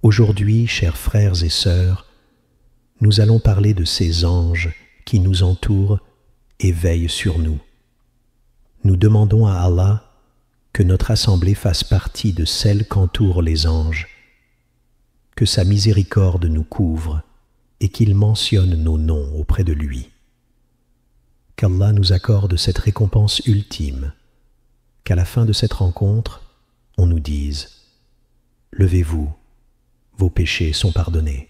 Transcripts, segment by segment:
Aujourd'hui, chers frères et sœurs, nous allons parler de ces anges qui nous entourent et veillent sur nous. Nous demandons à Allah que notre assemblée fasse partie de celles qu'entourent les anges, que sa miséricorde nous couvre et qu'il mentionne nos noms auprès de lui. Qu'Allah nous accorde cette récompense ultime, qu'à la fin de cette rencontre, on nous dise « Levez-vous, vos péchés sont pardonnés.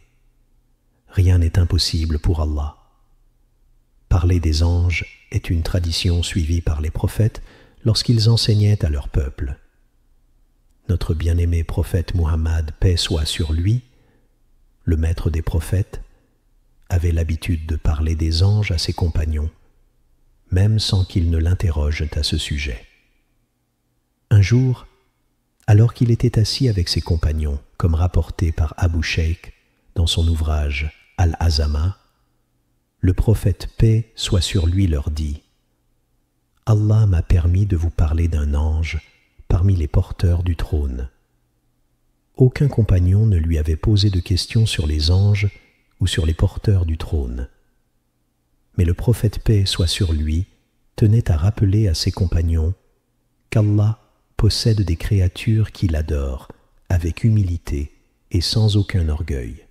Rien n'est impossible pour Allah. » Parler des anges est une tradition suivie par les prophètes lorsqu'ils enseignaient à leur peuple. Notre bien-aimé prophète Muhammad, paix soit sur lui, le maître des prophètes, avait l'habitude de parler des anges à ses compagnons, même sans qu'ils ne l'interrogent à ce sujet. Un jour, alors qu'il était assis avec ses compagnons, comme rapporté par Abu Shaykh dans son ouvrage Al-Azama, le prophète paix soit sur lui leur dit « Allah m'a permis de vous parler d'un ange parmi les porteurs du trône. » Aucun compagnon ne lui avait posé de questions sur les anges ou sur les porteurs du trône. Mais le prophète paix soit sur lui tenait à rappeler à ses compagnons qu'Allah possède des créatures qui l'adorent avec humilité et sans aucun orgueil.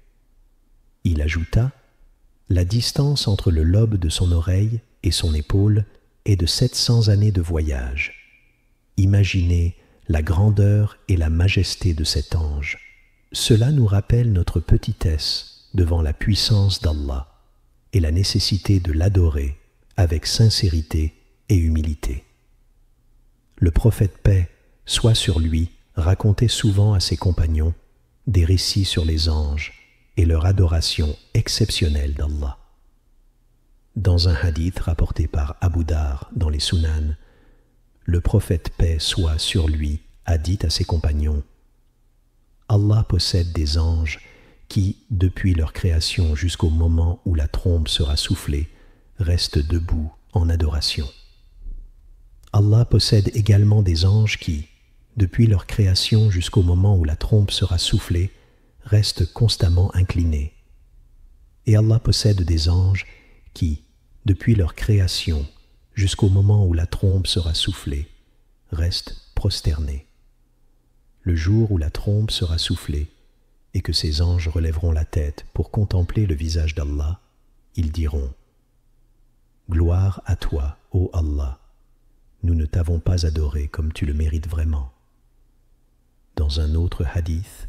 Il ajouta « La distance entre le lobe de son oreille et son épaule est de 700 années de voyage. Imaginez la grandeur et la majesté de cet ange. Cela nous rappelle notre petitesse devant la puissance d'Allah et la nécessité de l'adorer avec sincérité et humilité. » Le prophète paix soit sur lui racontait souvent à ses compagnons des récits sur les anges et leur adoration exceptionnelle d'Allah. Dans un hadith rapporté par Abu Dar dans les Sunan, le prophète paix soit sur lui a dit à ses compagnons « Allah possède des anges qui, depuis leur création jusqu'au moment où la trompe sera soufflée, restent debout en adoration. Allah possède également des anges qui, depuis leur création jusqu'au moment où la trompe sera soufflée, restent constamment inclinés. Et Allah possède des anges qui, depuis leur création jusqu'au moment où la trompe sera soufflée, restent prosternés. Le jour où la trompe sera soufflée et que ces anges relèveront la tête pour contempler le visage d'Allah, ils diront « Gloire à toi, ô Allah, nous ne t'avons pas adoré comme tu le mérites vraiment. » Dans un autre hadith,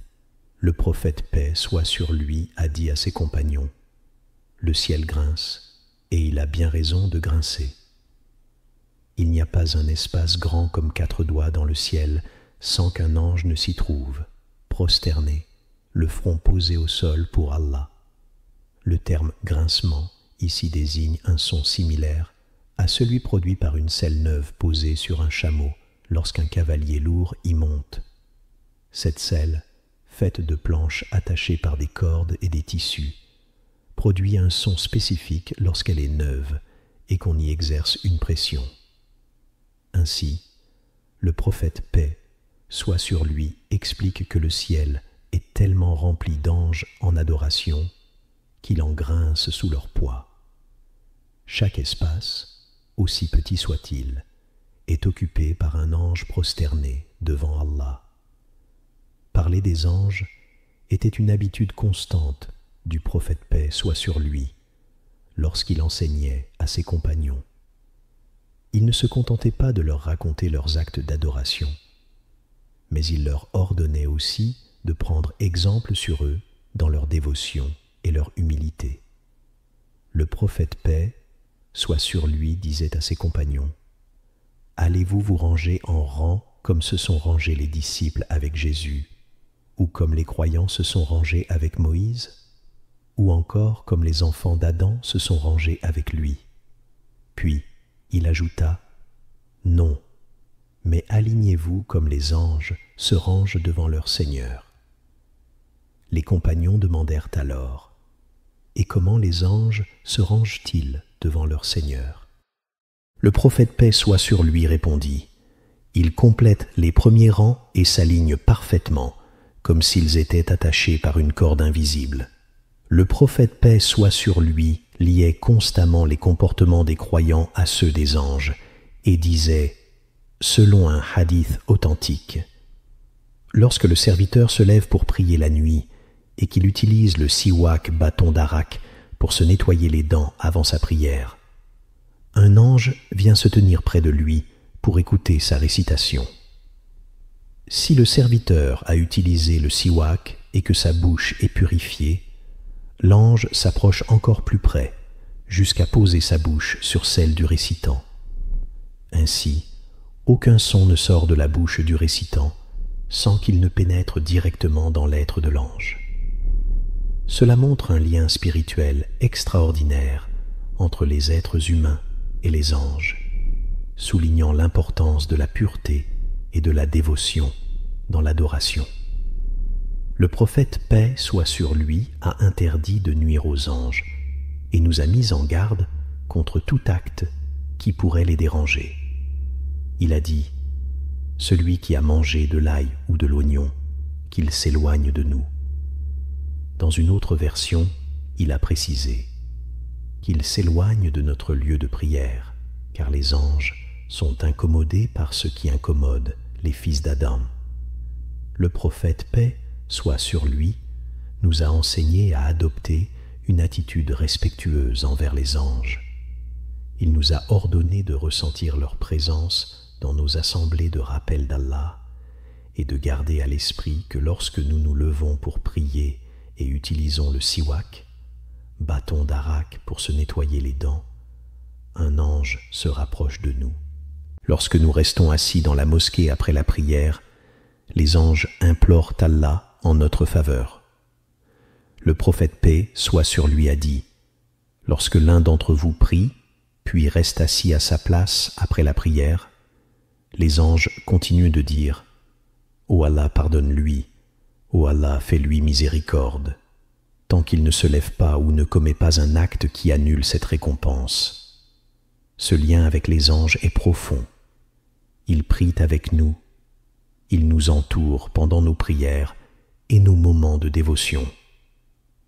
le prophète paix soit sur lui a dit à ses compagnons « Le ciel grince, et il a bien raison de grincer. Il n'y a pas un espace grand comme 4 doigts dans le ciel sans qu'un ange ne s'y trouve, prosterné, le front posé au sol pour Allah. » Le terme « grincement » ici désigne un son similaire à celui produit par une selle neuve posée sur un chameau lorsqu'un cavalier lourd y monte. Cette selle, faite de planches attachées par des cordes et des tissus, produit un son spécifique lorsqu'elle est neuve et qu'on y exerce une pression. Ainsi, le prophète paix soit sur lui explique que le ciel est tellement rempli d'anges en adoration qu'il en grince sous leur poids. Chaque espace, aussi petit soit-il, est occupé par un ange prosterné devant Allah. Parler des anges était une habitude constante du prophète paix soit sur lui lorsqu'il enseignait à ses compagnons. Il ne se contentait pas de leur raconter leurs actes d'adoration, mais il leur ordonnait aussi de prendre exemple sur eux dans leur dévotion et leur humilité. Le prophète paix soit sur lui disait à ses compagnons « Allez-vous vous ranger en rang comme se sont rangés les disciples avec Jésus, ou comme les croyants se sont rangés avec Moïse, ou encore comme les enfants d'Adam se sont rangés avec lui. » Puis il ajouta « Non, mais alignez-vous comme les anges se rangent devant leur Seigneur. » Les compagnons demandèrent alors « Et comment les anges se rangent-ils devant leur Seigneur ?» Le prophète paix soit sur lui répondit « Ils complètent les premiers rangs et s'alignent parfaitement, comme s'ils étaient attachés par une corde invisible. Le prophète paix soit sur lui liait constamment les comportements des croyants à ceux des anges et disait, selon un hadith authentique, lorsque le serviteur se lève pour prier la nuit et qu'il utilise le siwak bâton d'arak pour se nettoyer les dents avant sa prière, un ange vient se tenir près de lui pour écouter sa récitation. Si le serviteur a utilisé le siwak et que sa bouche est purifiée, l'ange s'approche encore plus près, jusqu'à poser sa bouche sur celle du récitant. Ainsi, aucun son ne sort de la bouche du récitant sans qu'il ne pénètre directement dans l'être de l'ange. Cela montre un lien spirituel extraordinaire entre les êtres humains et les anges, soulignant l'importance de la pureté et de la dévotion dans l'adoration. Le prophète paix soit sur lui a interdit de nuire aux anges et nous a mis en garde contre tout acte qui pourrait les déranger. Il a dit, celui qui a mangé de l'ail ou de l'oignon, qu'il s'éloigne de nous. Dans une autre version, il a précisé qu'il s'éloigne de notre lieu de prière, car les anges sont incommodés par ce qui incommode les fils d'Adam. Le prophète paix soit sur lui, nous a enseigné à adopter une attitude respectueuse envers les anges. Il nous a ordonné de ressentir leur présence dans nos assemblées de rappel d'Allah et de garder à l'esprit que lorsque nous nous levons pour prier et utilisons le siwak, bâton d'arak pour se nettoyer les dents, un ange se rapproche de nous. Lorsque nous restons assis dans la mosquée après la prière, les anges implorent Allah en notre faveur. Le prophète paix soit sur lui a dit, lorsque l'un d'entre vous prie, puis reste assis à sa place après la prière, les anges continuent de dire, ô Allah pardonne-lui, ô Allah fais-lui miséricorde, tant qu'il ne se lève pas ou ne commet pas un acte qui annule cette récompense. Ce lien avec les anges est profond. Ils prient avec nous, ils nous entourent pendant nos prières et nos moments de dévotion.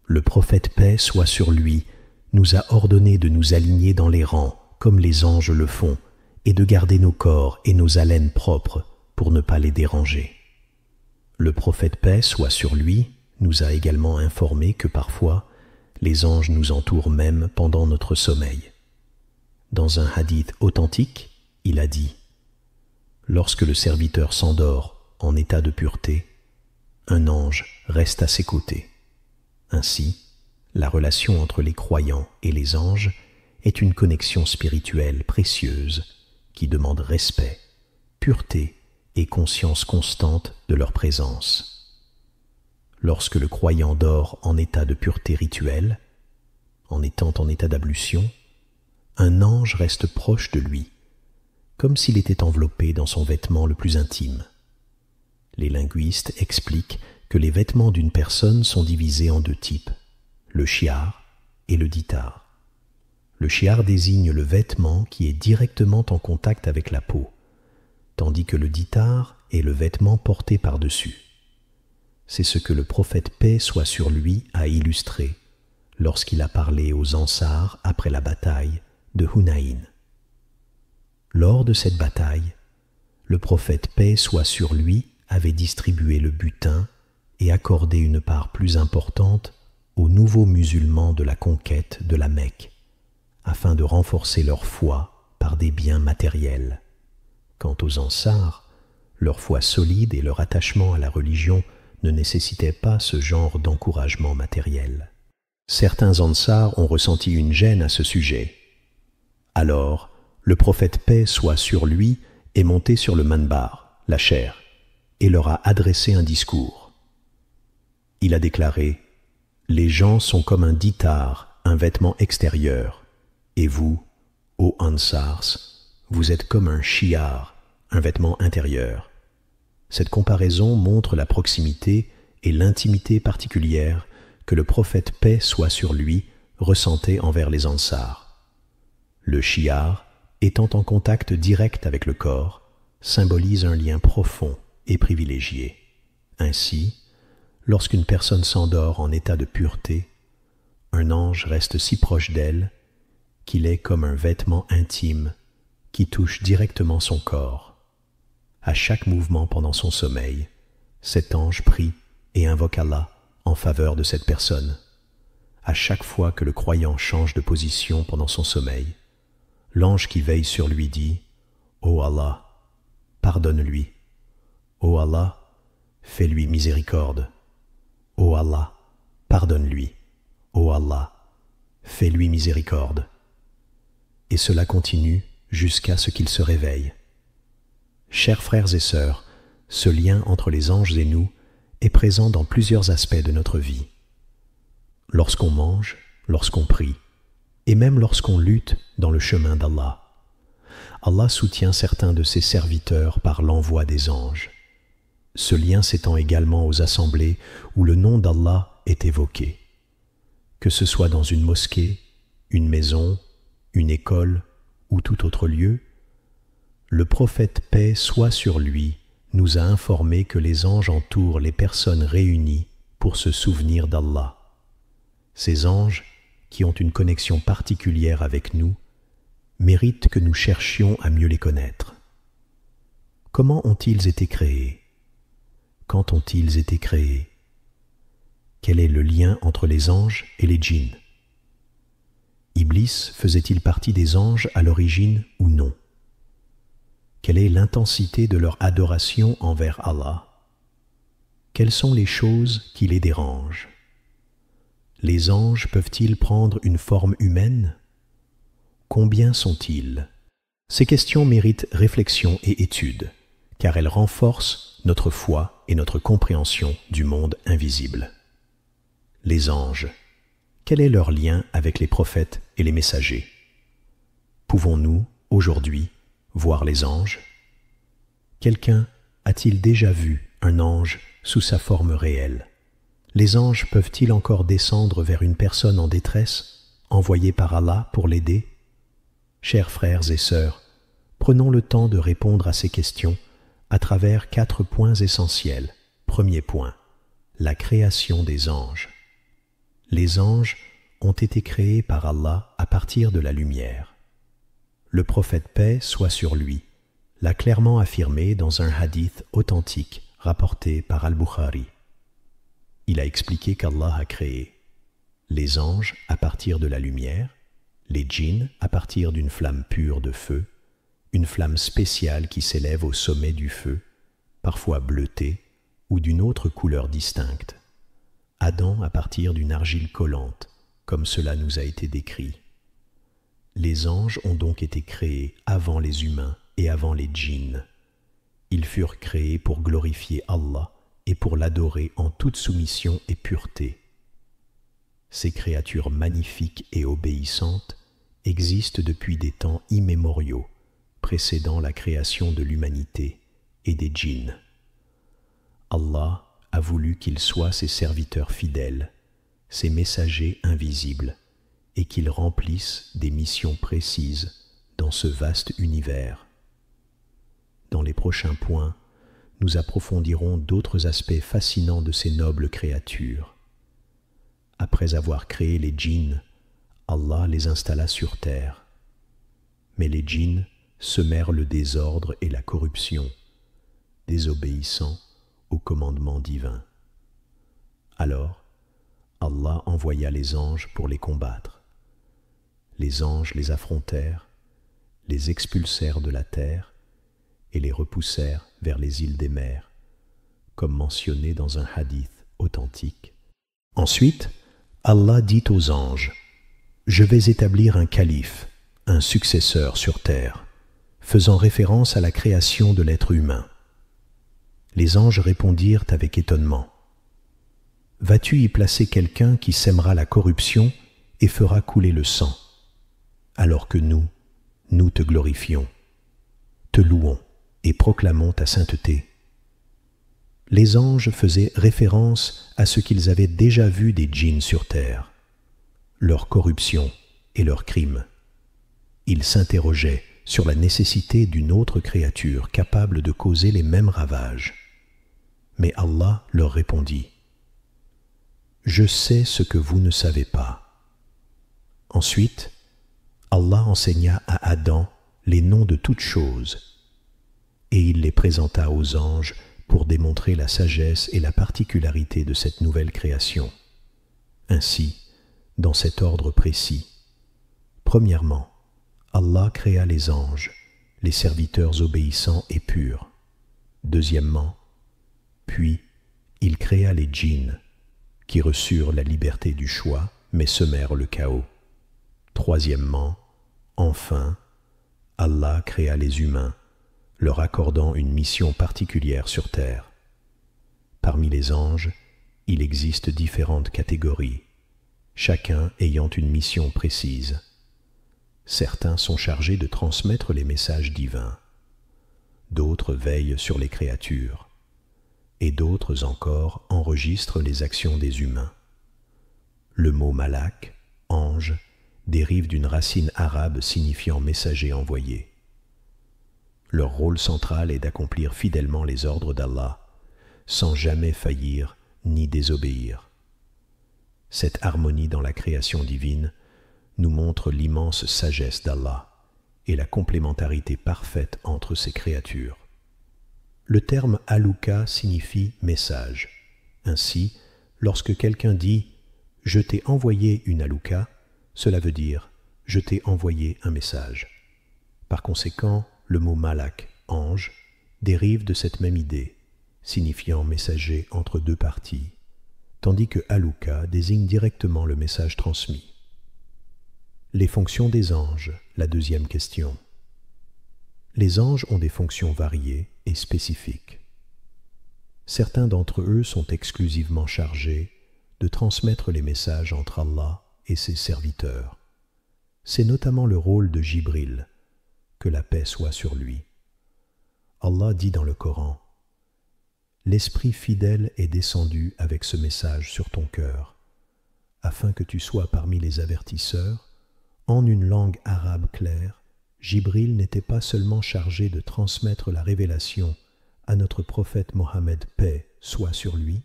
Le prophète paix soit sur lui nous a ordonné de nous aligner dans les rangs comme les anges le font et de garder nos corps et nos haleines propres pour ne pas les déranger. Le prophète paix soit sur lui nous a également informé que parfois les anges nous entourent même pendant notre sommeil. Dans un hadith authentique, il a dit, lorsque le serviteur s'endort en état de pureté, un ange reste à ses côtés. Ainsi, la relation entre les croyants et les anges est une connexion spirituelle précieuse qui demande respect, pureté et conscience constante de leur présence. Lorsque le croyant dort en état de pureté rituelle, en étant en état d'ablution, un ange reste proche de lui, comme s'il était enveloppé dans son vêtement le plus intime. Les linguistes expliquent que les vêtements d'une personne sont divisés en deux types, le shiar et le ditar. Le shiar désigne le vêtement qui est directement en contact avec la peau, tandis que le ditar est le vêtement porté par-dessus. C'est ce que le prophète paix soit sur lui a illustré lorsqu'il a parlé aux Ansar après la bataille de Hunayn. Lors de cette bataille, le prophète paix soit sur lui avait distribué le butin et accordé une part plus importante aux nouveaux musulmans de la conquête de la Mecque, afin de renforcer leur foi par des biens matériels. Quant aux Ansar, leur foi solide et leur attachement à la religion ne nécessitaient pas ce genre d'encouragement matériel. Certains Ansar ont ressenti une gêne à ce sujet. Alors, le prophète paix soit sur lui est monté sur le manbar, la chaire, et leur a adressé un discours. Il a déclaré « Les gens sont comme un ditar, un vêtement extérieur, et vous, ô Ansars, vous êtes comme un shiar, un vêtement intérieur. » Cette comparaison montre la proximité et l'intimité particulière que le prophète paix soit sur lui ressentait envers les Ansars. Le shiar, étant en contact direct avec le corps, symbolise un lien profond et privilégié. Ainsi, lorsqu'une personne s'endort en état de pureté, un ange reste si proche d'elle qu'il est comme un vêtement intime qui touche directement son corps. À chaque mouvement pendant son sommeil, cet ange prie et invoque Allah en faveur de cette personne. À chaque fois que le croyant change de position pendant son sommeil, l'ange qui veille sur lui dit « Ô Allah, pardonne-lui. Ô Allah, fais-lui miséricorde. Ô Allah, pardonne-lui. Ô Allah, fais-lui miséricorde. » Et cela continue jusqu'à ce qu'il se réveille. Chers frères et sœurs, ce lien entre les anges et nous est présent dans plusieurs aspects de notre vie. Lorsqu'on mange, lorsqu'on prie, et même lorsqu'on lutte dans le chemin d'Allah, Allah soutient certains de ses serviteurs par l'envoi des anges. Ce lien s'étend également aux assemblées où le nom d'Allah est évoqué. Que ce soit dans une mosquée, une maison, une école ou tout autre lieu, le prophète paix soit sur lui nous a informé que les anges entourent les personnes réunies pour se souvenir d'Allah. Ces anges, qui ont une connexion particulière avec nous, méritent que nous cherchions à mieux les connaître. Comment ont-ils été créés? Quand ont-ils été créés? Quel est le lien entre les anges et les djinns? Iblis faisait-il partie des anges à l'origine ou non? Quelle est l'intensité de leur adoration envers Allah? Quelles sont les choses qui les dérangent? Les anges peuvent-ils prendre une forme humaine? Combien sont-ils? Ces questions méritent réflexion et étude, car elles renforcent notre foi et notre compréhension du monde invisible. Les anges, quel est leur lien avec les prophètes et les messagers? Pouvons-nous, aujourd'hui, voir les anges? Quelqu'un a-t-il déjà vu un ange sous sa forme réelle? Les anges peuvent-ils encore descendre vers une personne en détresse, envoyée par Allah pour l'aider? Chers frères et sœurs, prenons le temps de répondre à ces questions à travers 4 points essentiels. Premier point, la création des anges. Les anges ont été créés par Allah à partir de la lumière. Le prophète paix soit sur lui l'a clairement affirmé dans un hadith authentique rapporté par Al-Bukhari. Il a expliqué qu'Allah a créé les anges à partir de la lumière, les djinns à partir d'une flamme pure de feu, une flamme spéciale qui s'élève au sommet du feu, parfois bleutée ou d'une autre couleur distincte, Adam à partir d'une argile collante, comme cela nous a été décrit. Les anges ont donc été créés avant les humains et avant les djinns. Ils furent créés pour glorifier Allah et pour l'adorer en toute soumission et pureté. Ces créatures magnifiques et obéissantes existent depuis des temps immémoriaux, précédant la création de l'humanité et des djinns. Allah a voulu qu'ils soient ses serviteurs fidèles, ses messagers invisibles, et qu'ils remplissent des missions précises dans ce vaste univers. Dans les prochains points, nous approfondirons d'autres aspects fascinants de ces nobles créatures. Après avoir créé les djinns, Allah les installa sur terre. Mais les djinns semèrent le désordre et la corruption, désobéissant au commandement divin. Alors, Allah envoya les anges pour les combattre. Les anges les affrontèrent, les expulsèrent de la terre et les repoussèrent vers les îles des mers, comme mentionné dans un hadith authentique. Ensuite, Allah dit aux anges, « Je vais établir un calife, un successeur sur terre, faisant référence à la création de l'être humain. » Les anges répondirent avec étonnement, « Vas-tu y placer quelqu'un qui sèmera la corruption et fera couler le sang, alors que nous te glorifions, te louons et proclamons ta sainteté. » Les anges faisaient référence à ce qu'ils avaient déjà vu des djinns sur terre, leur corruption et leurs crimes. Ils s'interrogeaient sur la nécessité d'une autre créature capable de causer les mêmes ravages. Mais Allah leur répondit, « Je sais ce que vous ne savez pas ». Ensuite, Allah enseigna à Adam les noms de toutes choses, et il les présenta aux anges pour démontrer la sagesse et la particularité de cette nouvelle création. Ainsi, dans cet ordre précis, premièrement, Allah créa les anges, les serviteurs obéissants et purs. Deuxièmement, puis il créa les djinns, qui reçurent la liberté du choix, mais semèrent le chaos. Troisièmement, enfin, Allah créa les humains, leur accordant une mission particulière sur terre. Parmi les anges, il existe différentes catégories, chacun ayant une mission précise. Certains sont chargés de transmettre les messages divins, d'autres veillent sur les créatures, et d'autres encore enregistrent les actions des humains. Le mot malak, ange, dérive d'une racine arabe signifiant messager envoyé. Leur rôle central est d'accomplir fidèlement les ordres d'Allah, sans jamais faillir ni désobéir. Cette harmonie dans la création divine nous montre l'immense sagesse d'Allah et la complémentarité parfaite entre ses créatures. Le terme alouka signifie message. Ainsi, lorsque quelqu'un dit « Je t'ai envoyé une alouka », cela veut dire « Je t'ai envoyé un message ». Par conséquent, le mot malak, ange, dérive de cette même idée, signifiant messager entre deux parties, tandis que alouka désigne directement le message transmis. Les fonctions des anges, la deuxième question. Les anges ont des fonctions variées et spécifiques. Certains d'entre eux sont exclusivement chargés de transmettre les messages entre Allah et ses serviteurs. C'est notamment le rôle de Jibril, que la paix soit sur lui. Allah dit dans le Coran, « L'Esprit fidèle est descendu avec ce message sur ton cœur, afin que tu sois parmi les avertisseurs. En une langue arabe claire, Jibril n'était pas seulement chargé de transmettre la révélation à notre prophète Mohammed, paix soit sur lui,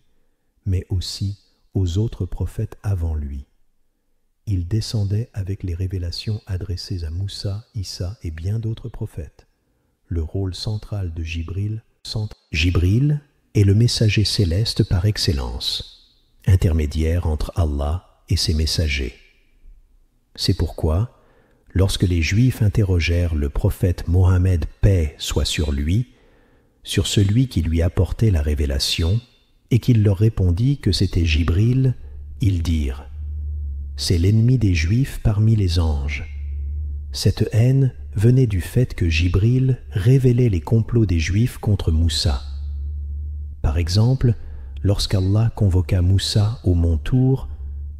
mais aussi aux autres prophètes avant lui. Il descendait avec les révélations adressées à Moussa, Issa et bien d'autres prophètes. Le rôle central de Jibril est le messager céleste par excellence, intermédiaire entre Allah et ses messagers. C'est pourquoi, lorsque les Juifs interrogèrent le prophète Mohammed, paix soit sur lui, sur celui qui lui apportait la révélation, et qu'il leur répondit que c'était Jibril, ils dirent « C'est l'ennemi des Juifs parmi les anges ». Cette haine venait du fait que Jibril révélait les complots des Juifs contre Moussa. Par exemple, lorsqu'Allah convoqua Moussa au mont Tour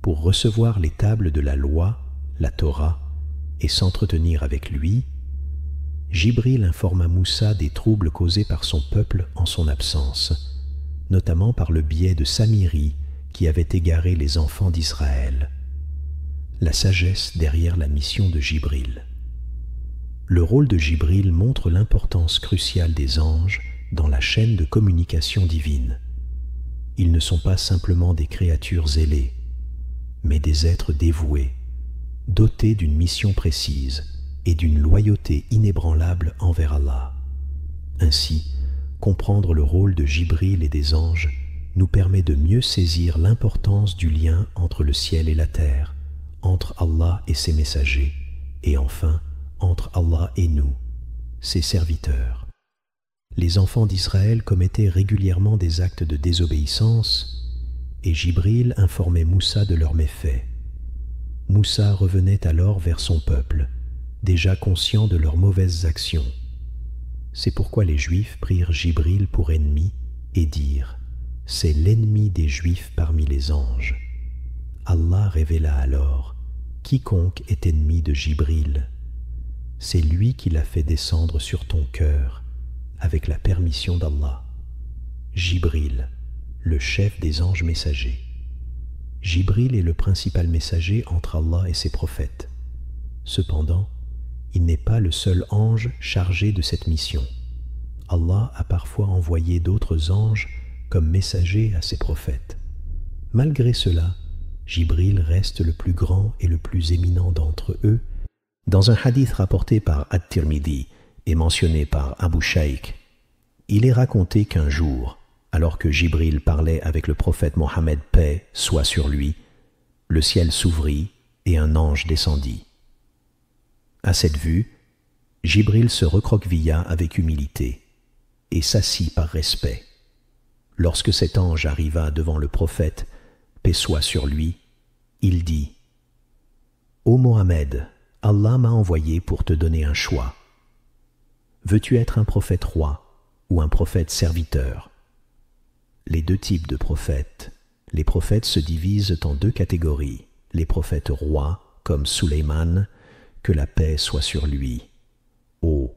pour recevoir les tables de la loi, la Torah, et s'entretenir avec lui, Jibril informa Moussa des troubles causés par son peuple en son absence, notamment par le biais de Samiri qui avait égaré les enfants d'Israël. La sagesse derrière la mission de Jibril. Le rôle de Jibril montre l'importance cruciale des anges dans la chaîne de communication divine. Ils ne sont pas simplement des créatures zélées, mais des êtres dévoués, dotés d'une mission précise et d'une loyauté inébranlable envers Allah. Ainsi, comprendre le rôle de Jibril et des anges nous permet de mieux saisir l'importance du lien entre le ciel et la terre, entre Allah et ses messagers, et enfin, entre Allah et nous, ses serviteurs. Les enfants d'Israël commettaient régulièrement des actes de désobéissance, et Jibril informait Moussa de leurs méfaits. Moussa revenait alors vers son peuple, déjà conscient de leurs mauvaises actions. C'est pourquoi les Juifs prirent Jibril pour ennemi et dirent « C'est l'ennemi des Juifs parmi les anges ». Allah révéla alors « Quiconque est ennemi de Jibril, c'est lui qui l'a fait descendre sur ton cœur avec la permission d'Allah. Jibril, le chef des anges messagers. Jibril est le principal messager entre Allah et ses prophètes. Cependant, il n'est pas le seul ange chargé de cette mission. Allah a parfois envoyé d'autres anges comme messagers à ses prophètes. Malgré cela, Jibril reste le plus grand et le plus éminent d'entre eux. Dans un hadith rapporté par At-Tirmidhi et mentionné par Abu Shaykh, il est raconté qu'un jour, alors que Jibril parlait avec le prophète Mohammed, paix soit sur lui, le ciel s'ouvrit et un ange descendit. À cette vue, Jibril se recroquevilla avec humilité et s'assit par respect. Lorsque cet ange arriva devant le prophète, paix soit sur lui, il dit « Ô Mohammed, Allah m'a envoyé pour te donner un choix. Veux-tu être un prophète roi ou un prophète serviteur ?» Les deux types de prophètes. Les prophètes se divisent en deux catégories. Les prophètes rois, comme Sulayman, que la paix soit sur lui. Oh,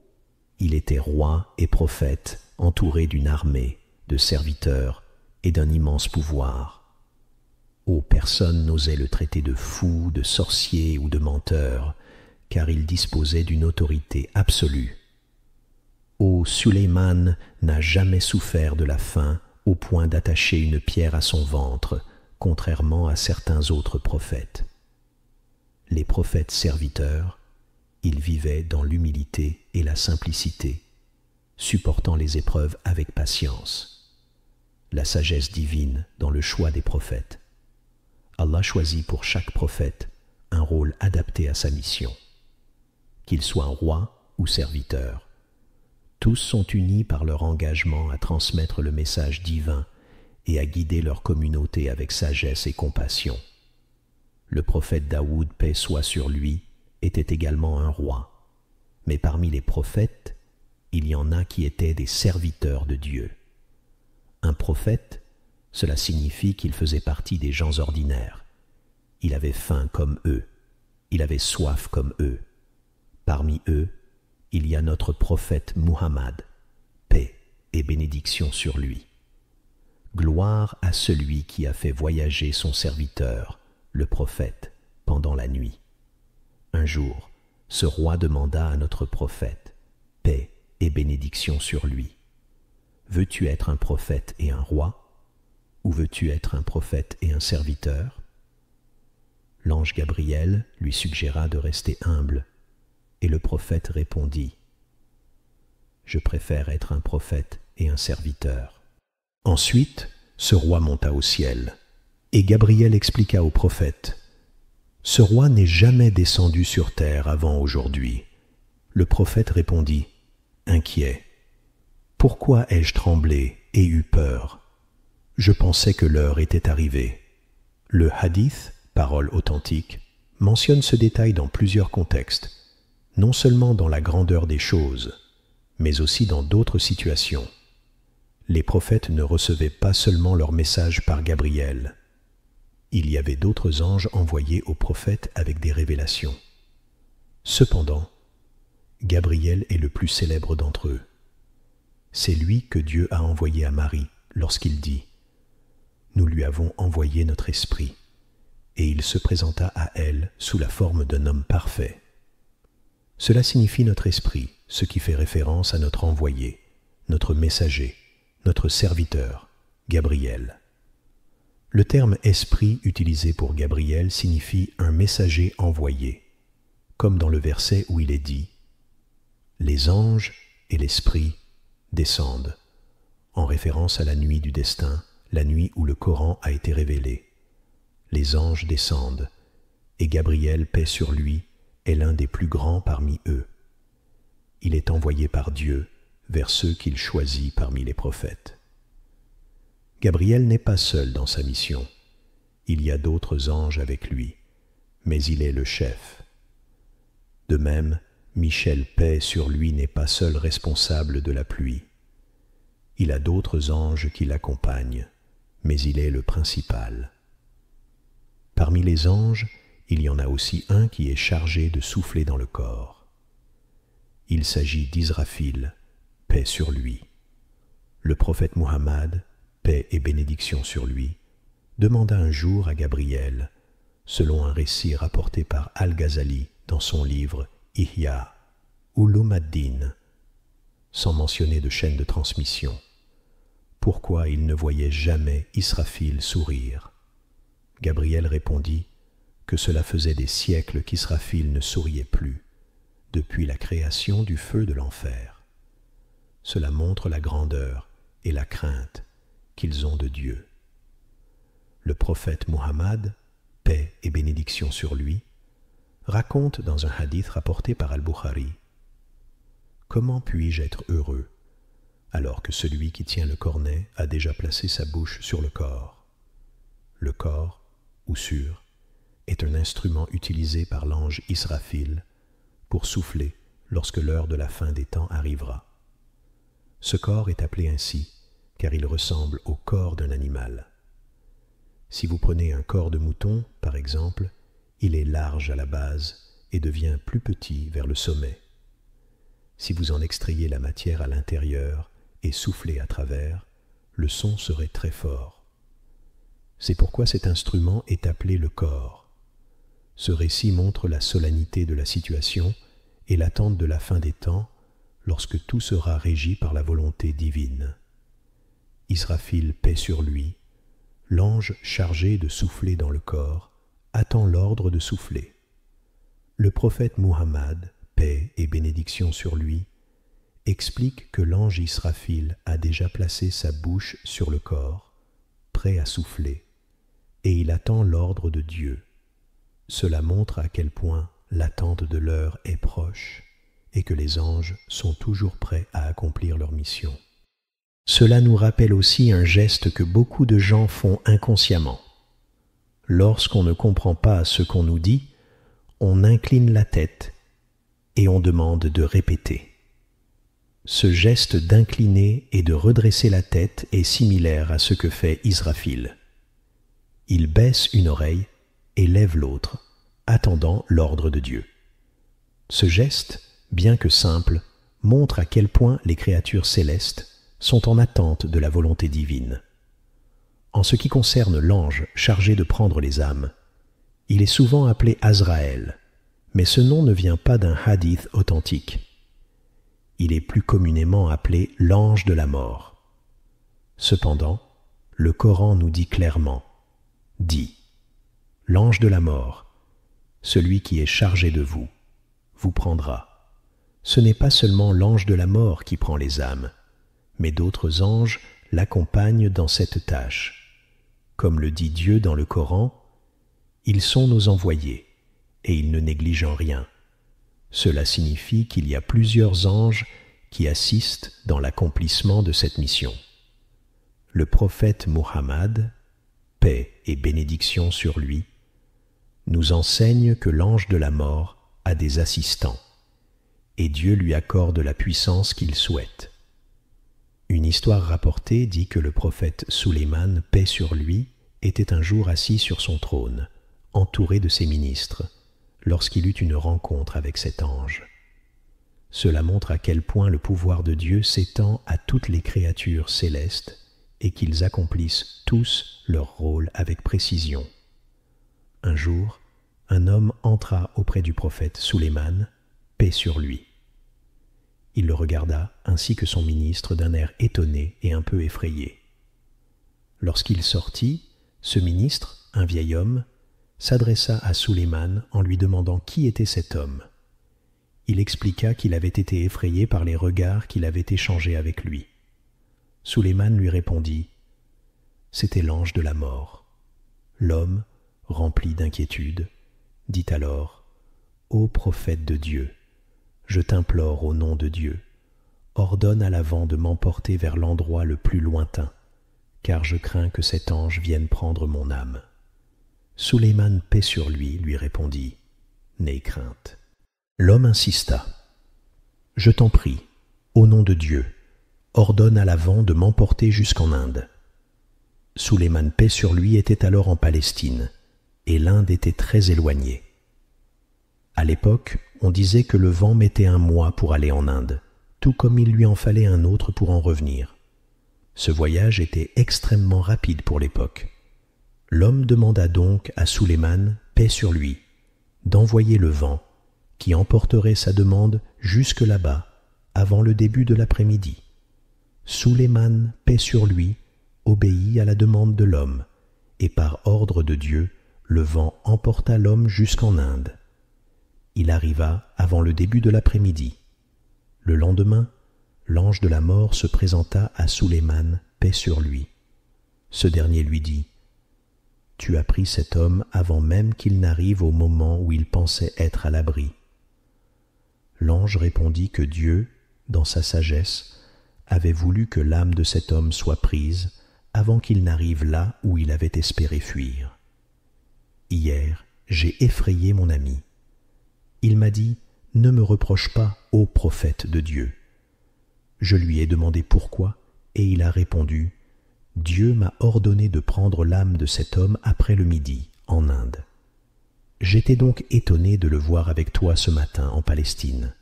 il était roi et prophète, entouré d'une armée, de serviteurs et d'un immense pouvoir. Oh, personne n'osait le traiter de fou, de sorcier ou de menteur, car il disposait d'une autorité absolue. Oh, Sulayman n'a jamais souffert de la faim au point d'attacher une pierre à son ventre, contrairement à certains autres prophètes. Les prophètes serviteurs, ils vivaient dans l'humilité et la simplicité, supportant les épreuves avec patience. La sagesse divine dans le choix des prophètes. Allah choisit pour chaque prophète un rôle adapté à sa mission. Qu'il soit roi ou serviteur, tous sont unis par leur engagement à transmettre le message divin et à guider leur communauté avec sagesse et compassion. Le prophète Daoud, paix soit sur lui, était également un roi. Mais parmi les prophètes, il y en a qui étaient des serviteurs de Dieu. Un prophète, cela signifie qu'il faisait partie des gens ordinaires. Il avait faim comme eux, il avait soif comme eux. Parmi eux, il y a notre prophète Muhammad, paix et bénédiction sur lui. Gloire à celui qui a fait voyager son serviteur, le prophète, pendant la nuit. Un jour, ce roi demanda à notre prophète, paix et bénédiction sur lui. Veux-tu être un prophète et un roi, ou veux-tu être un prophète et un serviteur? L'ange Gabriel lui suggéra de rester humble, et le prophète répondit, je préfère être un prophète et un serviteur. Ensuite, ce roi monta au ciel, et Gabriel expliqua au prophète, ce roi n'est jamais descendu sur terre avant aujourd'hui. Le prophète répondit, inquiet, pourquoi ai-je tremblé et eu peur? Je pensais que l'heure était arrivée. Le hadith, parole authentique, mentionne ce détail dans plusieurs contextes, non seulement dans la grandeur des choses, mais aussi dans d'autres situations. Les prophètes ne recevaient pas seulement leur message par Gabriel. Il y avait d'autres anges envoyés aux prophètes avec des révélations. Cependant, Gabriel est le plus célèbre d'entre eux. C'est lui que Dieu a envoyé à Marie lorsqu'il dit « Nous lui avons envoyé notre esprit » et il se présenta à elle sous la forme d'un homme parfait. Cela signifie notre esprit, ce qui fait référence à notre envoyé, notre messager, notre serviteur, Gabriel. Le terme « esprit » utilisé pour Gabriel signifie un messager envoyé, comme dans le verset où il est dit « Les anges et l'esprit descendent », en référence à la nuit du destin, la nuit où le Coran a été révélé. Les anges descendent, et Gabriel, paix sur lui, est l'un des plus grands parmi eux. Il est envoyé par Dieu vers ceux qu'il choisit parmi les prophètes. Gabriel n'est pas seul dans sa mission. Il y a d'autres anges avec lui, mais il est le chef. De même, Michel, paix sur lui, n'est pas seul responsable de la pluie. Il a d'autres anges qui l'accompagnent, mais il est le principal. Parmi les anges, il y en a aussi un qui est chargé de souffler dans le corps. Il s'agit d'Israfil, paix sur lui. Le prophète Muhammad, paix et bénédiction sur lui, demanda un jour à Gabriel, selon un récit rapporté par Al-Ghazali dans son livre Ihya Ulum ad-Din, sans mentionner de chaîne de transmission, pourquoi il ne voyait jamais Israfil sourire. Gabriel répondit que cela faisait des siècles qu'Israfil ne souriait plus, depuis la création du feu de l'enfer. Cela montre la grandeur et la crainte qu'ils ont de Dieu. Le prophète Muhammad, paix et bénédiction sur lui, raconte dans un hadith rapporté par Al-Bukhari: « Comment puis-je être heureux alors que celui qui tient le cornet a déjà placé sa bouche sur le corps? Le corps, ou sur, est un instrument utilisé par l'ange Israfil pour souffler lorsque l'heure de la fin des temps arrivera. Ce corps est appelé ainsi car il ressemble au corps d'un animal. Si vous prenez un corps de mouton, par exemple, il est large à la base et devient plus petit vers le sommet. Si vous en extrayez la matière à l'intérieur et soufflez à travers, le son serait très fort. C'est pourquoi cet instrument est appelé le corps. Ce récit montre la solennité de la situation et l'attente de la fin des temps, lorsque tout sera régi par la volonté divine. Israfil, paix sur lui, l'ange chargé de souffler dans le corps, attend l'ordre de souffler. Le prophète Muhammad, paix et bénédiction sur lui, explique que l'ange Israfil a déjà placé sa bouche sur le corps, prêt à souffler, et il attend l'ordre de Dieu. Cela montre à quel point l'attente de l'heure est proche et que les anges sont toujours prêts à accomplir leur mission. Cela nous rappelle aussi un geste que beaucoup de gens font inconsciemment. Lorsqu'on ne comprend pas ce qu'on nous dit, on incline la tête et on demande de répéter. Ce geste d'incliner et de redresser la tête est similaire à ce que fait Israfil. Il baisse une oreille et lève l'autre, attendant l'ordre de Dieu. Ce geste, bien que simple, montre à quel point les créatures célestes sont en attente de la volonté divine. En ce qui concerne l'ange chargé de prendre les âmes, il est souvent appelé Azraël, mais ce nom ne vient pas d'un hadith authentique. Il est plus communément appelé l'ange de la mort. Cependant, le Coran nous dit clairement, dit « L'ange de la mort, celui qui est chargé de vous, vous prendra. Ce n'est pas seulement l'ange de la mort qui prend les âmes, mais d'autres anges l'accompagnent dans cette tâche. Comme le dit Dieu dans le Coran, ils sont nos envoyés, et ils ne négligent en rien. Cela signifie qu'il y a plusieurs anges qui assistent dans l'accomplissement de cette mission. Le prophète Muhammad, paix et bénédiction sur lui, nous enseigne que l'ange de la mort a des assistants, et Dieu lui accorde la puissance qu'il souhaite. Une histoire rapportée dit que le prophète Sulayman, paix sur lui, était un jour assis sur son trône, entouré de ses ministres, lorsqu'il eut une rencontre avec cet ange. Cela montre à quel point le pouvoir de Dieu s'étend à toutes les créatures célestes et qu'ils accomplissent tous leur rôle avec précision. Un jour, un homme entra auprès du prophète Sulayman, paix sur lui. Il le regarda, ainsi que son ministre, d'un air étonné et un peu effrayé. Lorsqu'il sortit, ce ministre, un vieil homme, s'adressa à Sulayman en lui demandant qui était cet homme. Il expliqua qu'il avait été effrayé par les regards qu'il avait échangés avec lui. Sulayman lui répondit « C'était l'ange de la mort. » L'homme, rempli d'inquiétude, dit alors « Ô prophète de Dieu, je t'implore au nom de Dieu, ordonne à la vent de m'emporter vers l'endroit le plus lointain, car je crains que cet ange vienne prendre mon âme. » Sulayman, paix sur lui, lui répondit « N'aie crainte. » L'homme insista « Je t'en prie, au nom de Dieu, ordonne à la vent de m'emporter jusqu'en Inde. » Sulayman, paix sur lui, était alors en Palestine, et l'Inde était très éloignée. À l'époque, on disait que le vent mettait un mois pour aller en Inde, tout comme il lui en fallait un autre pour en revenir. Ce voyage était extrêmement rapide pour l'époque. L'homme demanda donc à Sulayman, paix sur lui, d'envoyer le vent, qui emporterait sa demande jusque là-bas, avant le début de l'après-midi. Sulayman, paix sur lui, obéit à la demande de l'homme, et par ordre de Dieu, le vent emporta l'homme jusqu'en Inde. Il arriva avant le début de l'après-midi. Le lendemain, l'ange de la mort se présenta à Sulayman, paix sur lui. Ce dernier lui dit : « Tu as pris cet homme avant même qu'il n'arrive au moment où il pensait être à l'abri. » L'ange répondit que Dieu, dans sa sagesse, avait voulu que l'âme de cet homme soit prise avant qu'il n'arrive là où il avait espéré fuir. Hier, j'ai effrayé mon ami. Il m'a dit : « Ne me reproche pas, ô prophète de Dieu. » Je lui ai demandé pourquoi, et il a répondu : « Dieu m'a ordonné de prendre l'âme de cet homme après le midi, en Inde. J'étais donc étonné de le voir avec toi ce matin en Palestine.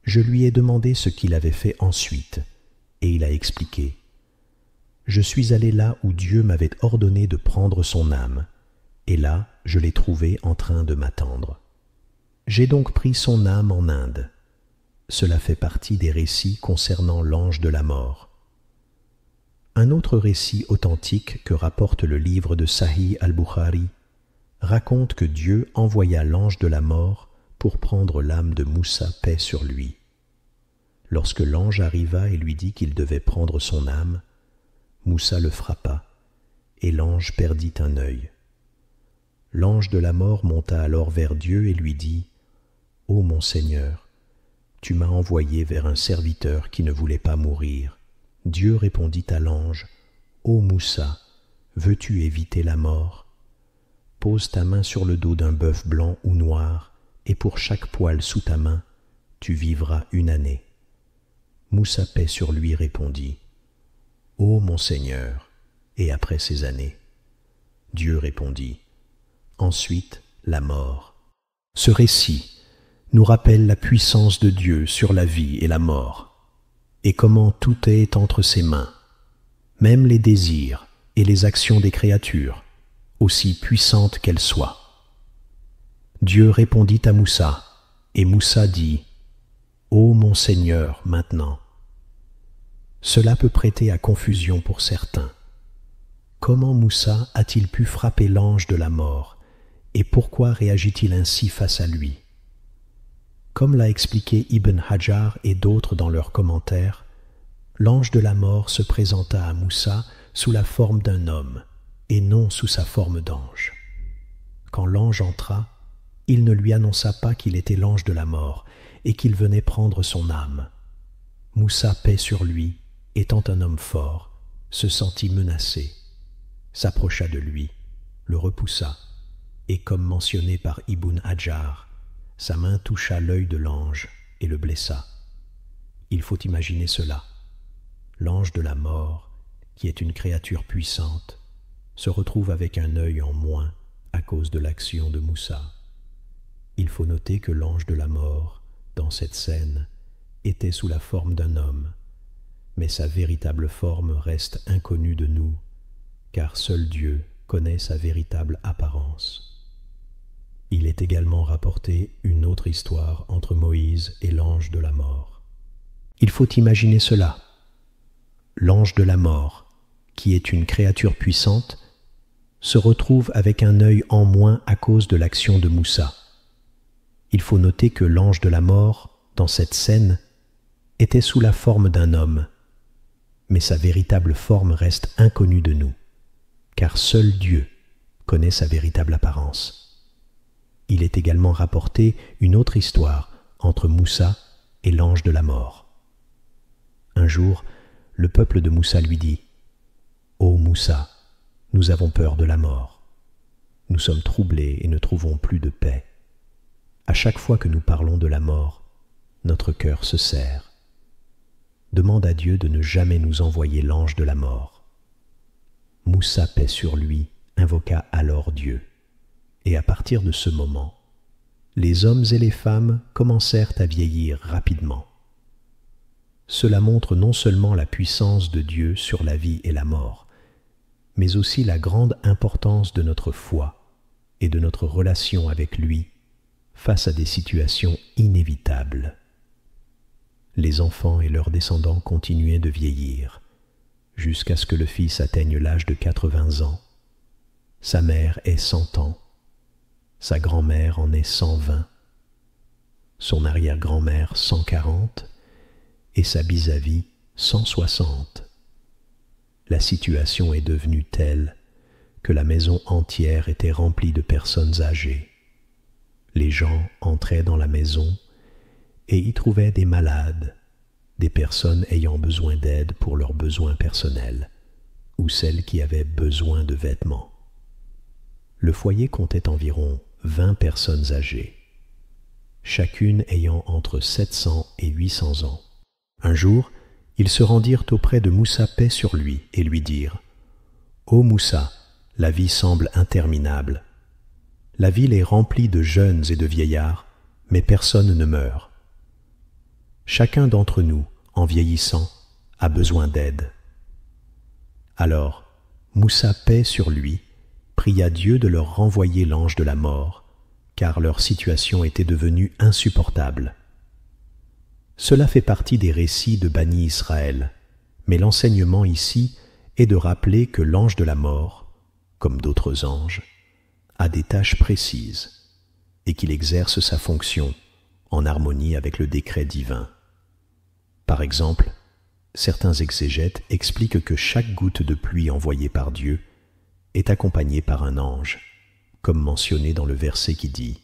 Je lui ai demandé ce qu'il avait fait ensuite, et il a expliqué : « Je suis allé là où Dieu m'avait ordonné de prendre son âme, et là je l'ai trouvé en train de m'attendre. J'ai donc pris son âme en Inde. » Cela fait partie des récits concernant l'ange de la mort. Un autre récit authentique que rapporte le livre de Sahih al-Bukhari raconte que Dieu envoya l'ange de la mort pour prendre l'âme de Moussa, paix sur lui. Lorsque l'ange arriva et lui dit qu'il devait prendre son âme, Moussa le frappa, et l'ange perdit un œil. L'ange de la mort monta alors vers Dieu et lui dit : « Ô mon Seigneur, tu m'as envoyé vers un serviteur qui ne voulait pas mourir. » Dieu répondit à l'ange : « Ô Moussa, veux-tu éviter la mort ? Pose ta main sur le dos d'un bœuf blanc ou noir, et pour chaque poil sous ta main, tu vivras 1 année. » Moussa, paix sur lui, répondit : « Ô mon Seigneur, et après ces années ?» Dieu répondit : « Ensuite, la mort. » Ce récit nous rappelle la puissance de Dieu sur la vie et la mort, et comment tout est entre ses mains, même les désirs et les actions des créatures, aussi puissantes qu'elles soient. Dieu répondit à Moussa, et Moussa dit : « Ô mon Seigneur, maintenant. » Cela peut prêter à confusion pour certains. Comment Moussa a-t-il pu frapper l'ange de la mort, et pourquoi réagit-il ainsi face à lui ? Comme l'a expliqué Ibn Hajar et d'autres dans leurs commentaires, l'ange de la mort se présenta à Moussa sous la forme d'un homme, et non sous sa forme d'ange. Quand l'ange entra, il ne lui annonça pas qu'il était l'ange de la mort et qu'il venait prendre son âme. Moussa, paix sur lui, étant un homme fort, se sentit menacé, s'approcha de lui, le repoussa, et comme mentionné par Ibn Hajar, sa main toucha l'œil de l'ange et le blessa. Il faut imaginer cela. L'ange de la mort, qui est une créature puissante, se retrouve avec un œil en moins à cause de l'action de Moussa. Il faut noter que l'ange de la mort, dans cette scène, était sous la forme d'un homme, mais sa véritable forme reste inconnue de nous, car seul Dieu connaît sa véritable apparence. Il est également rapporté une autre histoire entre Moïse et l'ange de la mort. Il faut imaginer cela. L'ange de la mort, qui est une créature puissante, se retrouve avec un œil en moins à cause de l'action de Moussa. Il faut noter que l'ange de la mort, dans cette scène, était sous la forme d'un homme, mais sa véritable forme reste inconnue de nous, car seul Dieu connaît sa véritable apparence. Il est également rapporté une autre histoire entre Moussa et l'ange de la mort. Un jour, le peuple de Moussa lui dit : « Ô Moussa, nous avons peur de la mort. Nous sommes troublés et ne trouvons plus de paix. À chaque fois que nous parlons de la mort, notre cœur se serre. Demande à Dieu de ne jamais nous envoyer l'ange de la mort. » Moussa, paix sur lui, invoqua alors Dieu. Et à partir de ce moment, les hommes et les femmes commencèrent à vieillir rapidement. Cela montre non seulement la puissance de Dieu sur la vie et la mort, mais aussi la grande importance de notre foi et de notre relation avec lui face à des situations inévitables. Les enfants et leurs descendants continuaient de vieillir, jusqu'à ce que le fils atteigne l'âge de 80 ans, Sa mère est 100 ans, sa grand-mère en est 120, son arrière-grand-mère 140 et sa vis-à-vis 160. La situation est devenue telle que la maison entière était remplie de personnes âgées. Les gens entraient dans la maison et y trouvaient des malades, des personnes ayant besoin d'aide pour leurs besoins personnels, ou celles qui avaient besoin de vêtements. Le foyer comptait environ 20 personnes âgées, chacune ayant entre 700 et 800 ans. Un jour, ils se rendirent auprès de Moussa paix sur lui et lui dirent « Ô Moussa, la vie semble interminable. La ville est remplie de jeunes et de vieillards, mais personne ne meurt. Chacun d'entre nous, en vieillissant, a besoin d'aide. » Alors, Moussa paix sur lui pria Dieu de leur renvoyer l'ange de la mort, car leur situation était devenue insupportable. Cela fait partie des récits de Bani Israël, mais l'enseignement ici est de rappeler que l'ange de la mort, comme d'autres anges, a des tâches précises et qu'il exerce sa fonction en harmonie avec le décret divin. Par exemple, certains exégètes expliquent que chaque goutte de pluie envoyée par Dieu est accompagnée par un ange, comme mentionné dans le verset qui dit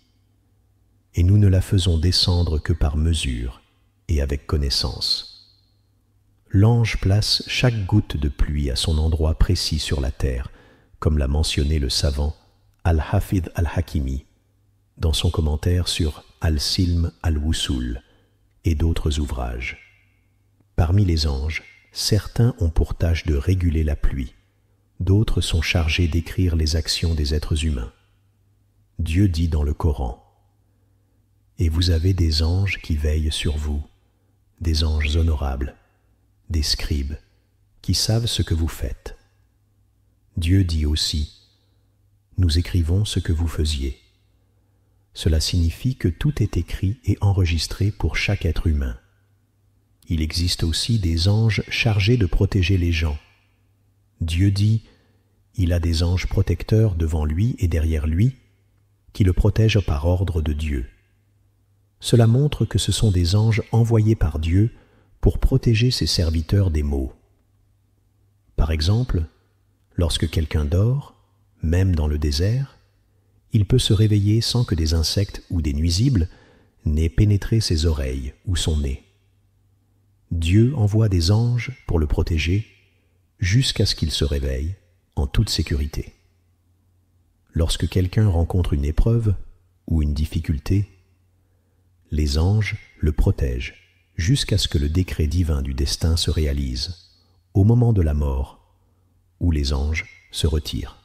« Et nous ne la faisons descendre que par mesure et avec connaissance. » L'ange place chaque goutte de pluie à son endroit précis sur la terre, comme l'a mentionné le savant Al-Hafidh al-Hakimi dans son commentaire sur Al-Silm al-Wusul et d'autres ouvrages. Parmi les anges, certains ont pour tâche de réguler la pluie, d'autres sont chargés d'écrire les actions des êtres humains. Dieu dit dans le Coran « Et vous avez des anges qui veillent sur vous, des anges honorables, des scribes, qui savent ce que vous faites. » Dieu dit aussi « Nous écrivons ce que vous faisiez. » Cela signifie que tout est écrit et enregistré pour chaque être humain. Il existe aussi des anges chargés de protéger les gens. Dieu dit « Il a des anges protecteurs devant lui et derrière lui, qui le protègent par ordre de Dieu. » Cela montre que ce sont des anges envoyés par Dieu pour protéger ses serviteurs des maux. Par exemple, lorsque quelqu'un dort, même dans le désert, il peut se réveiller sans que des insectes ou des nuisibles n'aient pénétré ses oreilles ou son nez. Dieu envoie des anges pour le protéger jusqu'à ce qu'il se réveille en toute sécurité. Lorsque quelqu'un rencontre une épreuve ou une difficulté, les anges le protègent jusqu'à ce que le décret divin du destin se réalise, au moment de la mort, où les anges se retirent.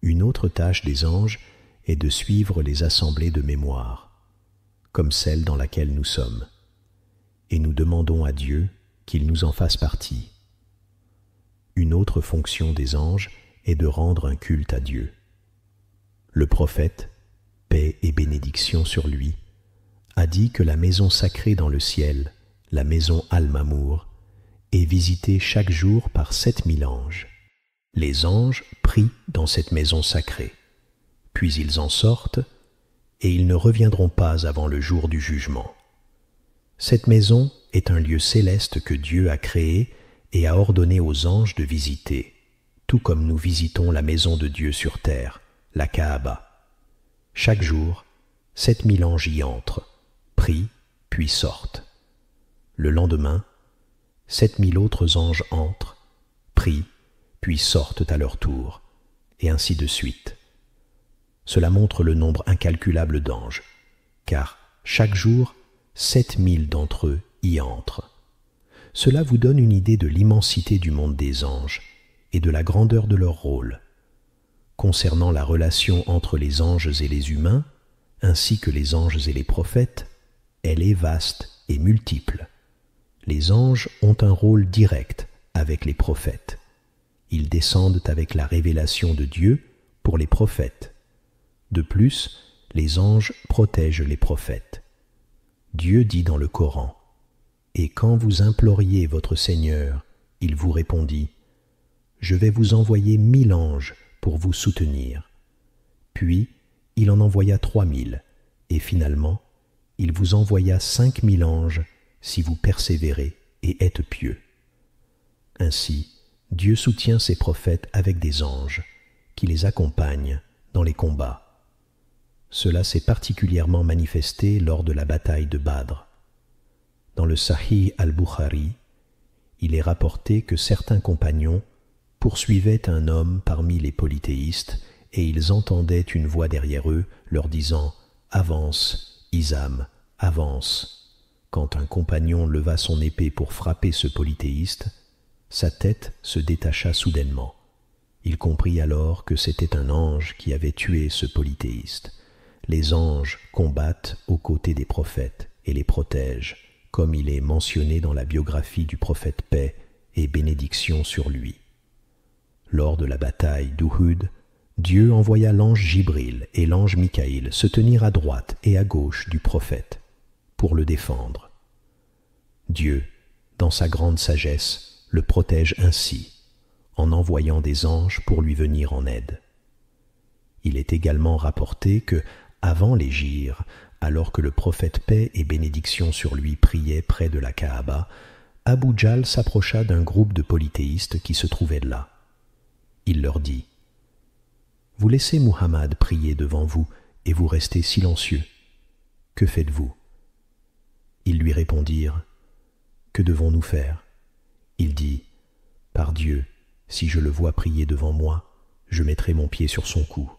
Une autre tâche des anges est de suivre les assemblées de mémoire, comme celle dans laquelle nous sommes, et nous demandons à Dieu qu'il nous en fasse partie. Une autre fonction des anges est de rendre un culte à Dieu. Le prophète, paix et bénédiction sur lui, a dit que la maison sacrée dans le ciel, la maison Al-Mamour, est visitée chaque jour par 7000 anges. Les anges prient dans cette maison sacrée, puis ils en sortent et ils ne reviendront pas avant le jour du jugement. Cette maison est un lieu céleste que Dieu a créé et a ordonné aux anges de visiter, tout comme nous visitons la maison de Dieu sur terre, la Kaaba. Chaque jour, 7000 anges y entrent, prient, puis sortent. Le lendemain, 7000 autres anges entrent, prient, puis sortent à leur tour, et ainsi de suite. Cela montre le nombre incalculable d'anges, car chaque jour, 7000 d'entre eux y entrent. Cela vous donne une idée de l'immensité du monde des anges et de la grandeur de leur rôle. Concernant la relation entre les anges et les humains, ainsi que les anges et les prophètes, elle est vaste et multiple. Les anges ont un rôle direct avec les prophètes. Ils descendent avec la révélation de Dieu pour les prophètes. De plus, les anges protègent les prophètes. Dieu dit dans le Coran, « Et quand vous imploriez votre Seigneur, il vous répondit, « Je vais vous envoyer 1000 anges pour vous soutenir. Puis, il en envoya 3000, et finalement, il vous envoya 5000 anges si vous persévérez et êtes pieux. Ainsi, Dieu soutient ses prophètes avec des anges, qui les accompagnent dans les combats. Cela s'est particulièrement manifesté lors de la bataille de Badr. Dans le Sahih al-Bukhari, il est rapporté que certains compagnons poursuivaient un homme parmi les polythéistes et ils entendaient une voix derrière eux leur disant « Avance, Isam, avance !» Quand un compagnon leva son épée pour frapper ce polythéiste, sa tête se détacha soudainement. Il comprit alors que c'était un ange qui avait tué ce polythéiste. Les anges combattent aux côtés des prophètes et les protègent, comme il est mentionné dans la biographie du prophète paix et bénédiction sur lui. Lors de la bataille d'Uhud, Dieu envoya l'ange Jibril et l'ange Mikaïl se tenir à droite et à gauche du prophète pour le défendre. Dieu, dans sa grande sagesse, le protège ainsi, en envoyant des anges pour lui venir en aide. Il est également rapporté que, avant l'hégire, alors que le prophète paix et bénédiction sur lui priait près de la Kaaba, Abu Jahl s'approcha d'un groupe de polythéistes qui se trouvaient là. Il leur dit « Vous laissez Muhammad prier devant vous et vous restez silencieux. Que faites-vous » Ils lui répondirent « Que devons-nous faire ?» Il dit « Par Dieu, si je le vois prier devant moi, je mettrai mon pied sur son cou. »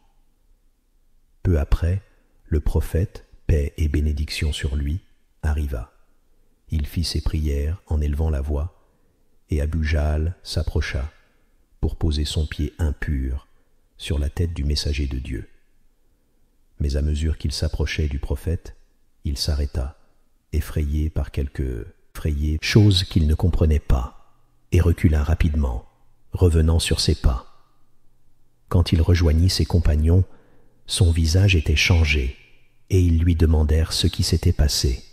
Peu après, le prophète, paix et bénédiction sur lui, arriva. Il fit ses prières en élevant la voix, et Abu Jahl s'approcha pour poser son pied impur sur la tête du messager de Dieu. Mais à mesure qu'il s'approchait du prophète, il s'arrêta, effrayé par quelque chose qu'il ne comprenait pas, et recula rapidement, revenant sur ses pas. Quand il rejoignit ses compagnons, son visage était changé, et ils lui demandèrent ce qui s'était passé.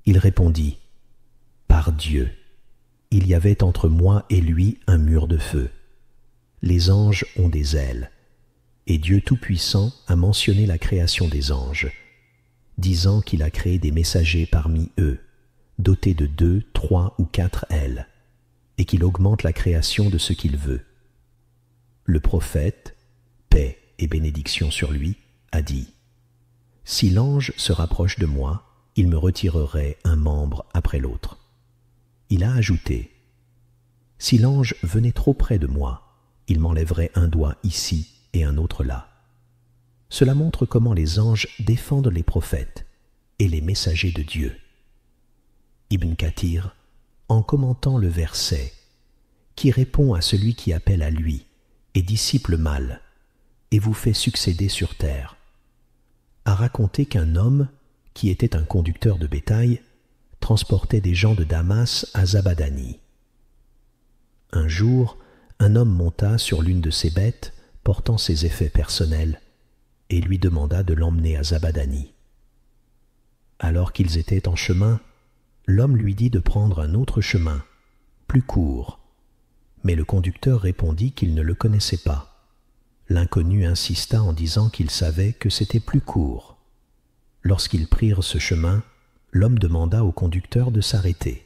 Il répondit « Par Dieu, il y avait entre moi et lui un mur de feu. Les anges ont des ailes, et Dieu Tout-Puissant a mentionné la création des anges, disant qu'il a créé des messagers parmi eux, dotés de 2, 3 ou 4 ailes, et qu'il augmente la création de ce qu'il veut. Le prophète, paix et bénédiction sur lui, a dit « Si l'ange se rapproche de moi, il me retirerait un membre après l'autre. » Il a ajouté « Si l'ange venait trop près de moi, il m'enlèverait un doigt ici et un autre là. » Cela montre comment les anges défendent les prophètes et les messagers de Dieu. Ibn Kathir, en commentant le verset, qui répond à celui qui appelle à lui et dissipe le mal et vous fait succéder sur terre, a raconté qu'un homme, qui était un conducteur de bétail, transportait des gens de Damas à Zabadani. Un jour, un homme monta sur l'une de ses bêtes, portant ses effets personnels, et lui demanda de l'emmener à Zabadani. Alors qu'ils étaient en chemin, l'homme lui dit de prendre un autre chemin, plus court, mais le conducteur répondit qu'il ne le connaissait pas. L'inconnu insista en disant qu'il savait que c'était plus court. Lorsqu'ils prirent ce chemin, l'homme demanda au conducteur de s'arrêter.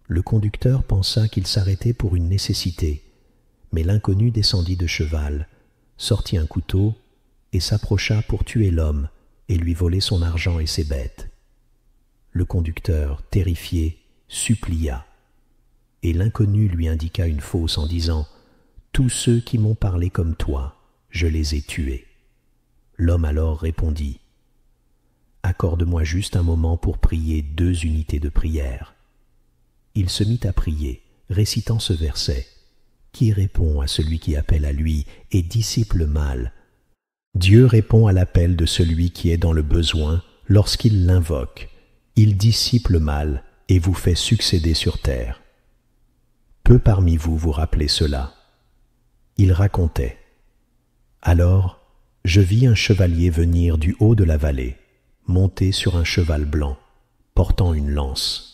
Le conducteur pensa qu'il s'arrêtait pour une nécessité, mais l'inconnu descendit de cheval, sortit un couteau et s'approcha pour tuer l'homme et lui voler son argent et ses bêtes. Le conducteur, terrifié, supplia, et l'inconnu lui indiqua une fosse en disant « Tous ceux qui m'ont parlé comme toi, je les ai tués. » L'homme alors répondit « Accorde-moi juste un moment pour prier 2 unités de prière. » Il se mit à prier, récitant ce verset, qui répond à celui qui appelle à lui et dissipe le mal. Dieu répond à l'appel de celui qui est dans le besoin lorsqu'il l'invoque. Il dissipe le mal et vous fait succéder sur terre. Peu parmi vous vous rappelez cela. Il racontait « Alors, je vis un chevalier venir du haut de la vallée, monté sur un cheval blanc, portant une lance.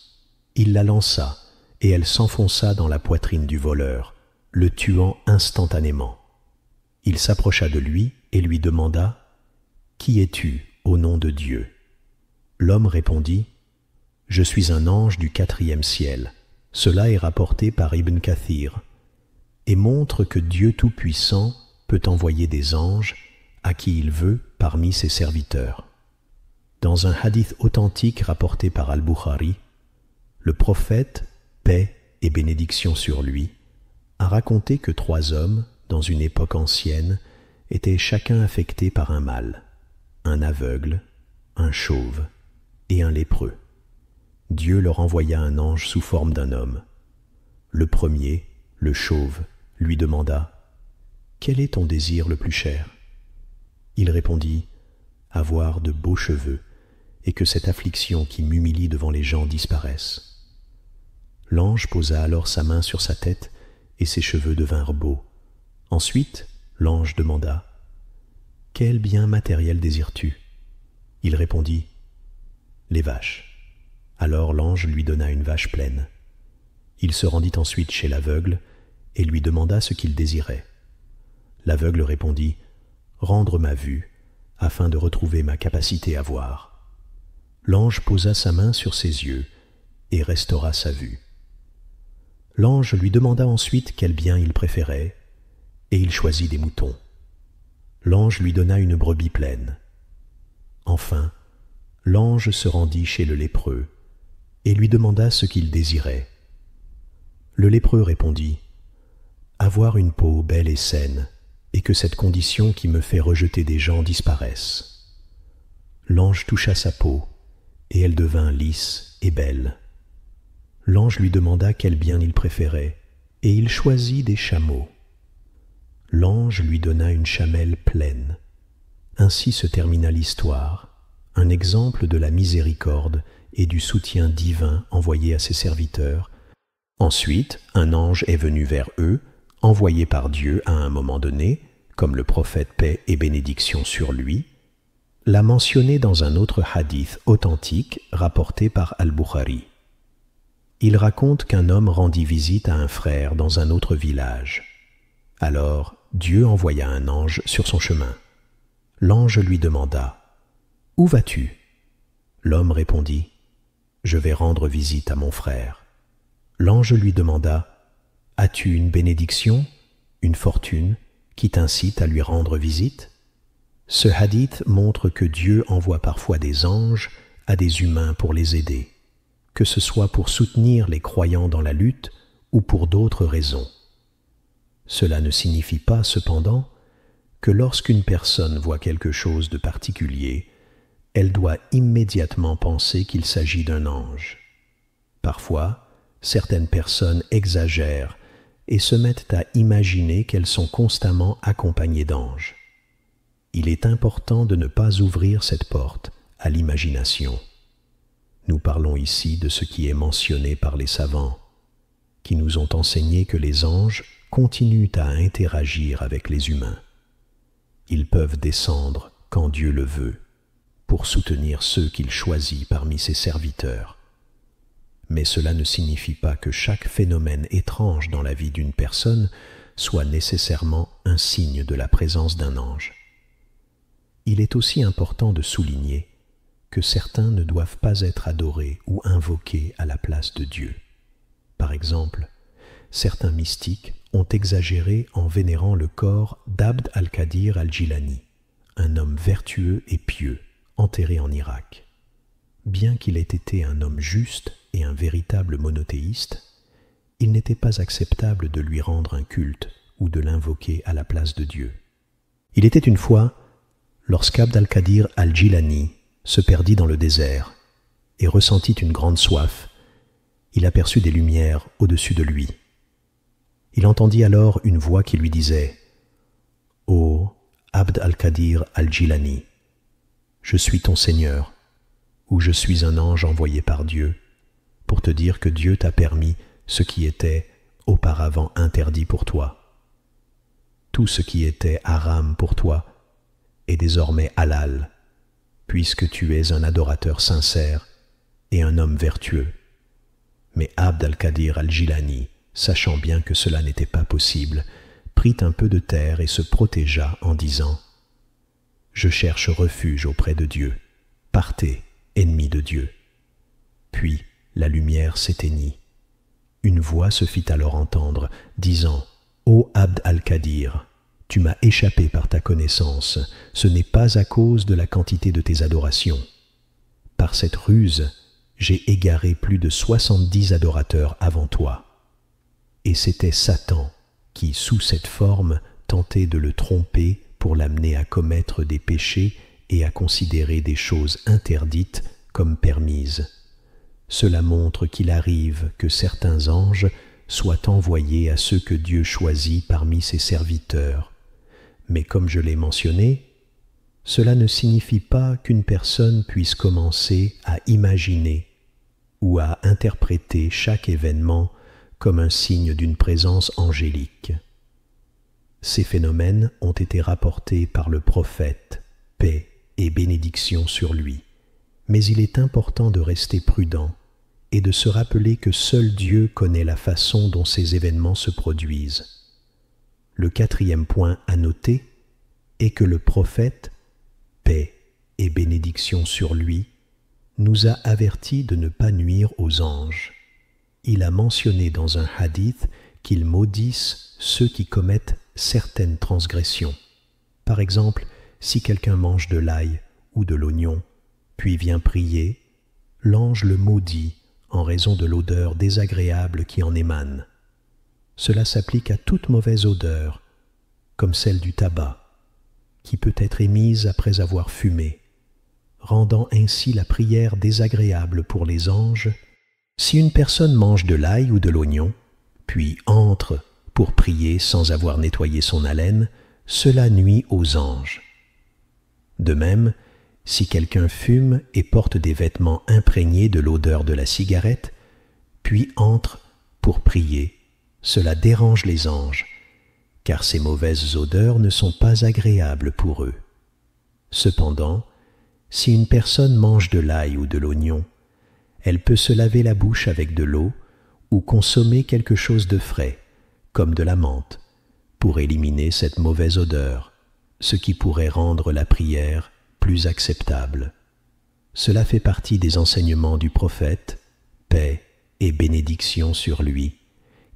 Il la lança, et elle s'enfonça dans la poitrine du voleur, le tuant instantanément. Il s'approcha de lui et lui demanda « Qui es-tu, au nom de Dieu ?» L'homme répondit « Je suis un ange du 4e ciel. » Cela est rapporté par Ibn Kathir et montre que Dieu Tout-Puissant peut envoyer des anges à qui il veut parmi ses serviteurs. Dans un hadith authentique rapporté par Al-Bukhari, le prophète, paix et bénédiction sur lui, a raconté que 3 hommes, dans une époque ancienne, étaient chacun affectés par un mal, un aveugle, un chauve et un lépreux. Dieu leur envoya un ange sous forme d'un homme. Le premier, le chauve, lui demanda « Quel est ton désir le plus cher ?» Il répondit « Avoir de beaux cheveux et que cette affliction qui m'humilie devant les gens disparaisse. » L'ange posa alors sa main sur sa tête et ses cheveux devinrent beaux. Ensuite, l'ange demanda « Quel bien matériel désires-tu » Il répondit « Les vaches. » Alors l'ange lui donna une vache pleine. Il se rendit ensuite chez l'aveugle et lui demanda ce qu'il désirait. L'aveugle répondit « Rendre ma vue, afin de retrouver ma capacité à voir. » L'ange posa sa main sur ses yeux et restaura sa vue. L'ange lui demanda ensuite quel bien il préférait, et il choisit des moutons. L'ange lui donna une brebis pleine. Enfin, l'ange se rendit chez le lépreux et lui demanda ce qu'il désirait. Le lépreux répondit « Avoir une peau belle et saine, et que cette condition qui me fait rejeter des gens disparaisse. » L'ange toucha sa peau, et elle devint lisse et belle. L'ange lui demanda quel bien il préférait, et il choisit des chameaux. L'ange lui donna une chamelle pleine. Ainsi se termina l'histoire, un exemple de la miséricorde et du soutien divin envoyé à ses serviteurs. Ensuite, un ange est venu vers eux, envoyé par Dieu à un moment donné, comme le prophète paix et bénédiction sur lui, l'a mentionné dans un autre hadith authentique rapporté par Al-Bukhari. Il raconte qu'un homme rendit visite à un frère dans un autre village. Alors, Dieu envoya un ange sur son chemin. L'ange lui demanda « Où vas-tu » L'homme répondit « Je vais rendre visite à mon frère. » L'ange lui demanda « As-tu une bénédiction, une fortune qui t'incite à lui rendre visite ?» Ce hadith montre que Dieu envoie parfois des anges à des humains pour les aider, que ce soit pour soutenir les croyants dans la lutte ou pour d'autres raisons. Cela ne signifie pas, cependant, que lorsqu'une personne voit quelque chose de particulier, elle doit immédiatement penser qu'il s'agit d'un ange. Parfois, certaines personnes exagèrent et se mettent à imaginer qu'elles sont constamment accompagnées d'anges. Il est important de ne pas ouvrir cette porte à l'imagination. Nous parlons ici de ce qui est mentionné par les savants, qui nous ont enseigné que les anges continuent à interagir avec les humains. Ils peuvent descendre quand Dieu le veut, pour soutenir ceux qu'il choisit parmi ses serviteurs. Mais cela ne signifie pas que chaque phénomène étrange dans la vie d'une personne soit nécessairement un signe de la présence d'un ange. Il est aussi important de souligner que certains ne doivent pas être adorés ou invoqués à la place de Dieu. Par exemple, certains mystiques ont exagéré en vénérant le corps d'Abd al-Qadir al-Jilani, un homme vertueux et pieux, enterré en Irak. Bien qu'il ait été un homme juste et un véritable monothéiste, il n'était pas acceptable de lui rendre un culte ou de l'invoquer à la place de Dieu. Il était une fois, lorsqu'Abd al-Qadir al-Jilani se perdit dans le désert et ressentit une grande soif, il aperçut des lumières au-dessus de lui. Il entendit alors une voix qui lui disait « Ô Abd al-Qadir al-Jilani, je suis ton Seigneur, ou je suis un ange envoyé par Dieu, pour te dire que Dieu t'a permis ce qui était auparavant interdit pour toi. Tout ce qui était haram pour toi est désormais halal, puisque tu es un adorateur sincère et un homme vertueux. » Mais Abd al-Qadir al-Jilani, sachant bien que cela n'était pas possible, prit un peu de terre et se protégea en disant « Je cherche refuge auprès de Dieu. Partez, ennemis de Dieu. » Puis la lumière s'éteignit. Une voix se fit alors entendre, disant « Ô Abd al-Qadir, tu m'as échappé par ta connaissance, ce n'est pas à cause de la quantité de tes adorations. Par cette ruse, j'ai égaré plus de 70 adorateurs avant toi. » Et c'était Satan qui, sous cette forme, tentait de le tromper pour l'amener à commettre des péchés et à considérer des choses interdites comme permises. Cela montre qu'il arrive que certains anges soient envoyés à ceux que Dieu choisit parmi ses serviteurs. Mais comme je l'ai mentionné, cela ne signifie pas qu'une personne puisse commencer à imaginer ou à interpréter chaque événement comme un signe d'une présence angélique. Ces phénomènes ont été rapportés par le prophète, paix et bénédiction sur lui. Mais il est important de rester prudent et de se rappeler que seul Dieu connaît la façon dont ces événements se produisent. Le quatrième point à noter est que le prophète, paix et bénédiction sur lui, nous a avertis de ne pas nuire aux anges. Il a mentionné dans un hadith qu'ils maudissent ceux qui commettent certaines transgressions. Par exemple, si quelqu'un mange de l'ail ou de l'oignon, puis vient prier, l'ange le maudit en raison de l'odeur désagréable qui en émane. Cela s'applique à toute mauvaise odeur, comme celle du tabac, qui peut être émise après avoir fumé, rendant ainsi la prière désagréable pour les anges. Si une personne mange de l'ail ou de l'oignon, puis entre pour prier sans avoir nettoyé son haleine, cela nuit aux anges. De même, si quelqu'un fume et porte des vêtements imprégnés de l'odeur de la cigarette, puis entre pour prier, cela dérange les anges, car ces mauvaises odeurs ne sont pas agréables pour eux. Cependant, si une personne mange de l'ail ou de l'oignon, elle peut se laver la bouche avec de l'eau ou consommer quelque chose de frais, comme de la menthe, pour éliminer cette mauvaise odeur, ce qui pourrait rendre la prière plus acceptable. Cela fait partie des enseignements du prophète, paix et bénédiction sur lui,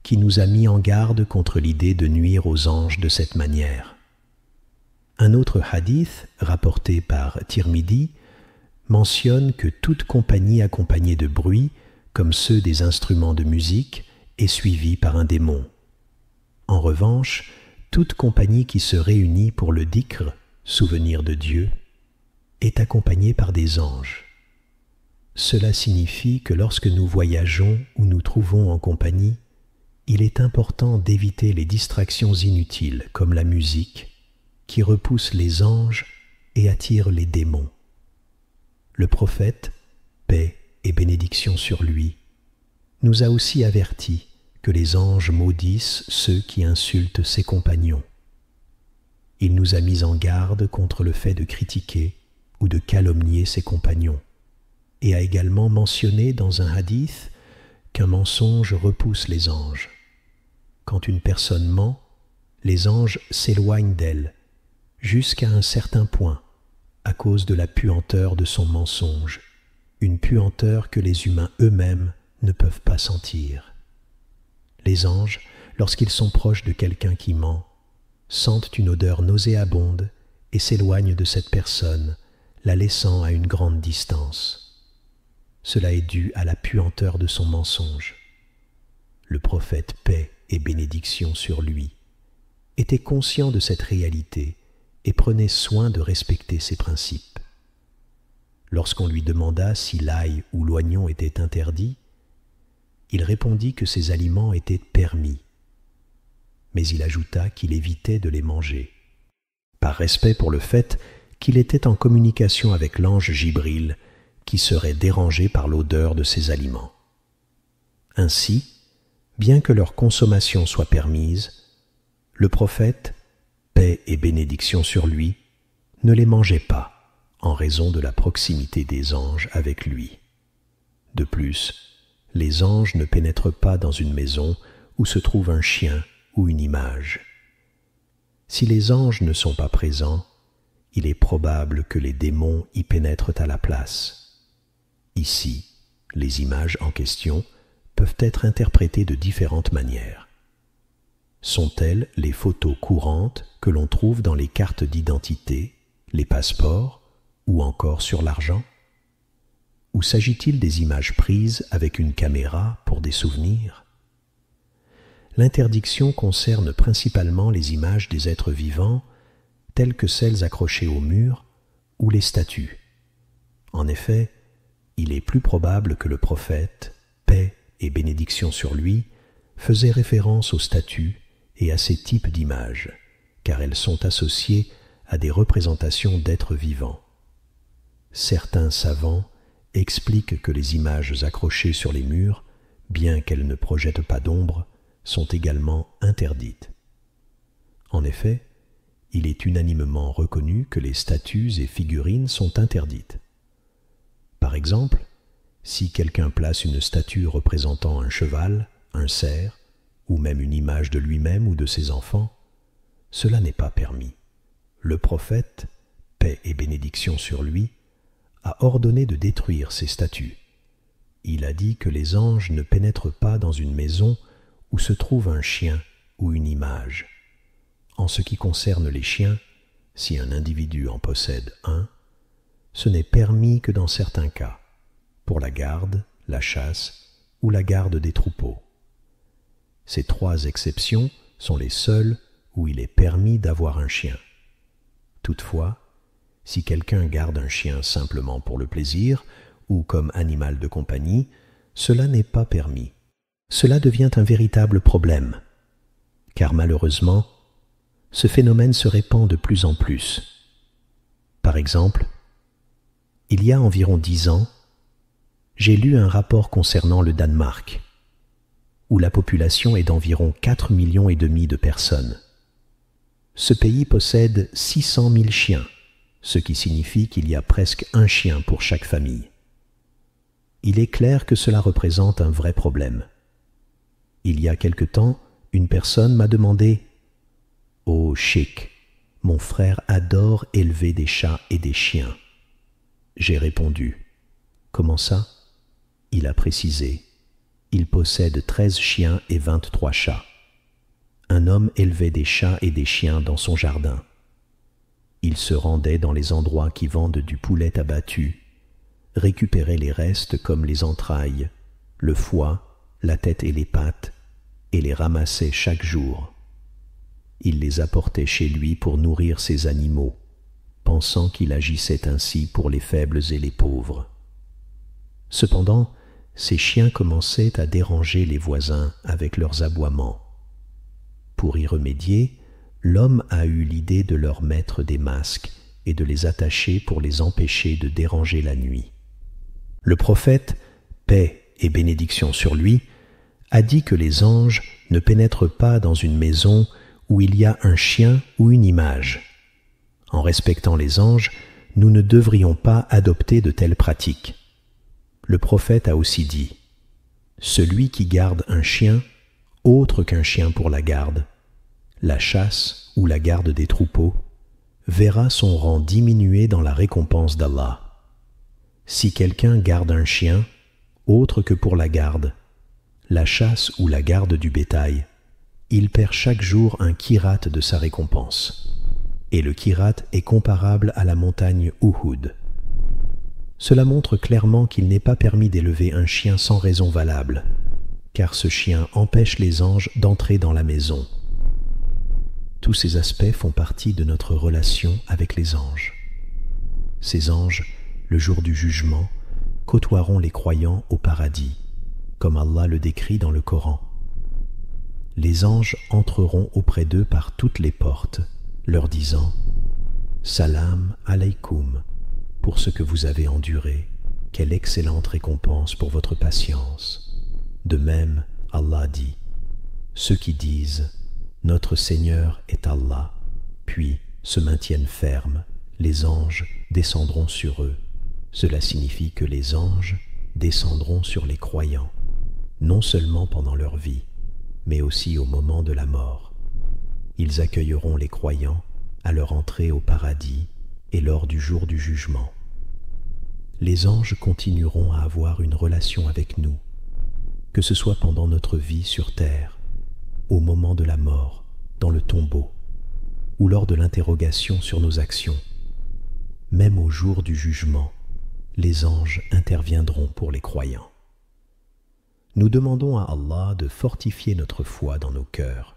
qui nous a mis en garde contre l'idée de nuire aux anges de cette manière. Un autre hadith, rapporté par Tirmidhi, mentionne que toute compagnie accompagnée de bruit, comme ceux des instruments de musique, est suivie par un démon. En revanche, toute compagnie qui se réunit pour le dhikr, souvenir de Dieu, est accompagnée par des anges. Cela signifie que lorsque nous voyageons ou nous trouvons en compagnie, il est important d'éviter les distractions inutiles comme la musique, qui repousse les anges et attire les démons. Le prophète, paix et bénédiction sur lui, nous a aussi avertis que les anges maudissent ceux qui insultent ses compagnons. Il nous a mis en garde contre le fait de critiquer ou de calomnier ses compagnons, et a également mentionné dans un hadith qu'un mensonge repousse les anges. Quand une personne ment, les anges s'éloignent d'elle, jusqu'à un certain point, à cause de la puanteur de son mensonge, une puanteur que les humains eux-mêmes ne peuvent pas sentir. Les anges, lorsqu'ils sont proches de quelqu'un qui ment, sentent une odeur nauséabonde et s'éloignent de cette personne, la laissant à une grande distance. Cela est dû à la puanteur de son mensonge. Le prophète, paix et bénédiction sur lui, était conscient de cette réalité et prenait soin de respecter ses principes. Lorsqu'on lui demanda si l'ail ou l'oignon étaient interdits, il répondit que ces aliments étaient permis, mais il ajouta qu'il évitait de les manger, par respect pour le fait qu'il était en communication avec l'ange Jibril, qui serait dérangé par l'odeur de ces aliments. Ainsi, bien que leur consommation soit permise, le prophète, paix et bénédiction sur lui, ne les mangeait pas en raison de la proximité des anges avec lui. De plus, les anges ne pénètrent pas dans une maison où se trouve un chien ou une image. Si les anges ne sont pas présents, il est probable que les démons y pénètrent à la place. Ici, les images en question peuvent être interprétées de différentes manières. Sont-elles les photos courantes que l'on trouve dans les cartes d'identité, les passeports ou encore sur l'argent? Ou s'agit-il des images prises avec une caméra pour des souvenirs? L'interdiction concerne principalement les images des êtres vivants, telles que celles accrochées au mur ou les statues. En effet, il est plus probable que le prophète, paix et bénédiction sur lui, faisait référence aux statues et à ces types d'images, car elles sont associées à des représentations d'êtres vivants. Certains savants expliquent que les images accrochées sur les murs, bien qu'elles ne projettent pas d'ombre, sont également interdites. En effet, il est unanimement reconnu que les statues et figurines sont interdites. Par exemple, si quelqu'un place une statue représentant un cheval, un cerf, ou même une image de lui-même ou de ses enfants, cela n'est pas permis. Le prophète, paix et bénédiction sur lui, a ordonné de détruire ces statues. Il a dit que les anges ne pénètrent pas dans une maison où se trouve un chien ou une image. En ce qui concerne les chiens, si un individu en possède un, ce n'est permis que dans certains cas, pour la garde, la chasse ou la garde des troupeaux. Ces 3 exceptions sont les seules où il est permis d'avoir un chien. Toutefois, si quelqu'un garde un chien simplement pour le plaisir ou comme animal de compagnie, cela n'est pas permis. Cela devient un véritable problème, car malheureusement, ce phénomène se répand de plus en plus. Par exemple, il y a environ 10 ans, j'ai lu un rapport concernant le Danemark, où la population est d'environ 4,5 millions de personnes. Ce pays possède 600 000 chiens, ce qui signifie qu'il y a presque un chien pour chaque famille. Il est clair que cela représente un vrai problème. Il y a quelque temps, une personne m'a demandé « Oh, cheikh, mon frère adore élever des chats et des chiens. » J'ai répondu « Comment ça ?» Il a précisé « Il possède 13 chiens et 23 chats. » Un homme élevait des chats et des chiens dans son jardin. Il se rendait dans les endroits qui vendent du poulet abattu, récupérait les restes comme les entrailles, le foie, la tête et les pattes, et les ramassait chaque jour. Il les apportait chez lui pour nourrir ses animaux, pensant qu'il agissait ainsi pour les faibles et les pauvres. Cependant, ces chiens commençaient à déranger les voisins avec leurs aboiements. Pour y remédier, l'homme a eu l'idée de leur mettre des masques et de les attacher pour les empêcher de déranger la nuit. Le prophète, paix et bénédiction sur lui, a dit que les anges ne pénètrent pas dans une maison où il y a un chien ou une image. En respectant les anges, nous ne devrions pas adopter de telles pratiques. Le prophète a aussi dit « Celui qui garde un chien, autre qu'un chien pour la garde, la chasse ou la garde des troupeaux, verra son rang diminuer dans la récompense d'Allah. Si quelqu'un garde un chien, autre que pour la garde, la chasse ou la garde du bétail, il perd chaque jour un kirat de sa récompense. Et le kirat est comparable à la montagne Uhud. Cela montre clairement qu'il n'est pas permis d'élever un chien sans raison valable, car ce chien empêche les anges d'entrer dans la maison. Tous ces aspects font partie de notre relation avec les anges. Ces anges, le jour du jugement, côtoieront les croyants au paradis, comme Allah le décrit dans le Coran. Les anges entreront auprès d'eux par toutes les portes, leur disant « Salam alaykoum » pour ce que vous avez enduré, quelle excellente récompense pour votre patience. De même, Allah dit « Ceux qui disent « Notre Seigneur est Allah », puis se maintiennent fermes, les anges descendront sur eux. Cela signifie que les anges descendront sur les croyants, non seulement pendant leur vie, mais aussi au moment de la mort. Ils accueilleront les croyants à leur entrée au paradis et lors du jour du jugement. Les anges continueront à avoir une relation avec nous, que ce soit pendant notre vie sur terre, au moment de la mort, dans le tombeau, ou lors de l'interrogation sur nos actions. Même au jour du jugement, les anges interviendront pour les croyants. Nous demandons à Allah de fortifier notre foi dans nos cœurs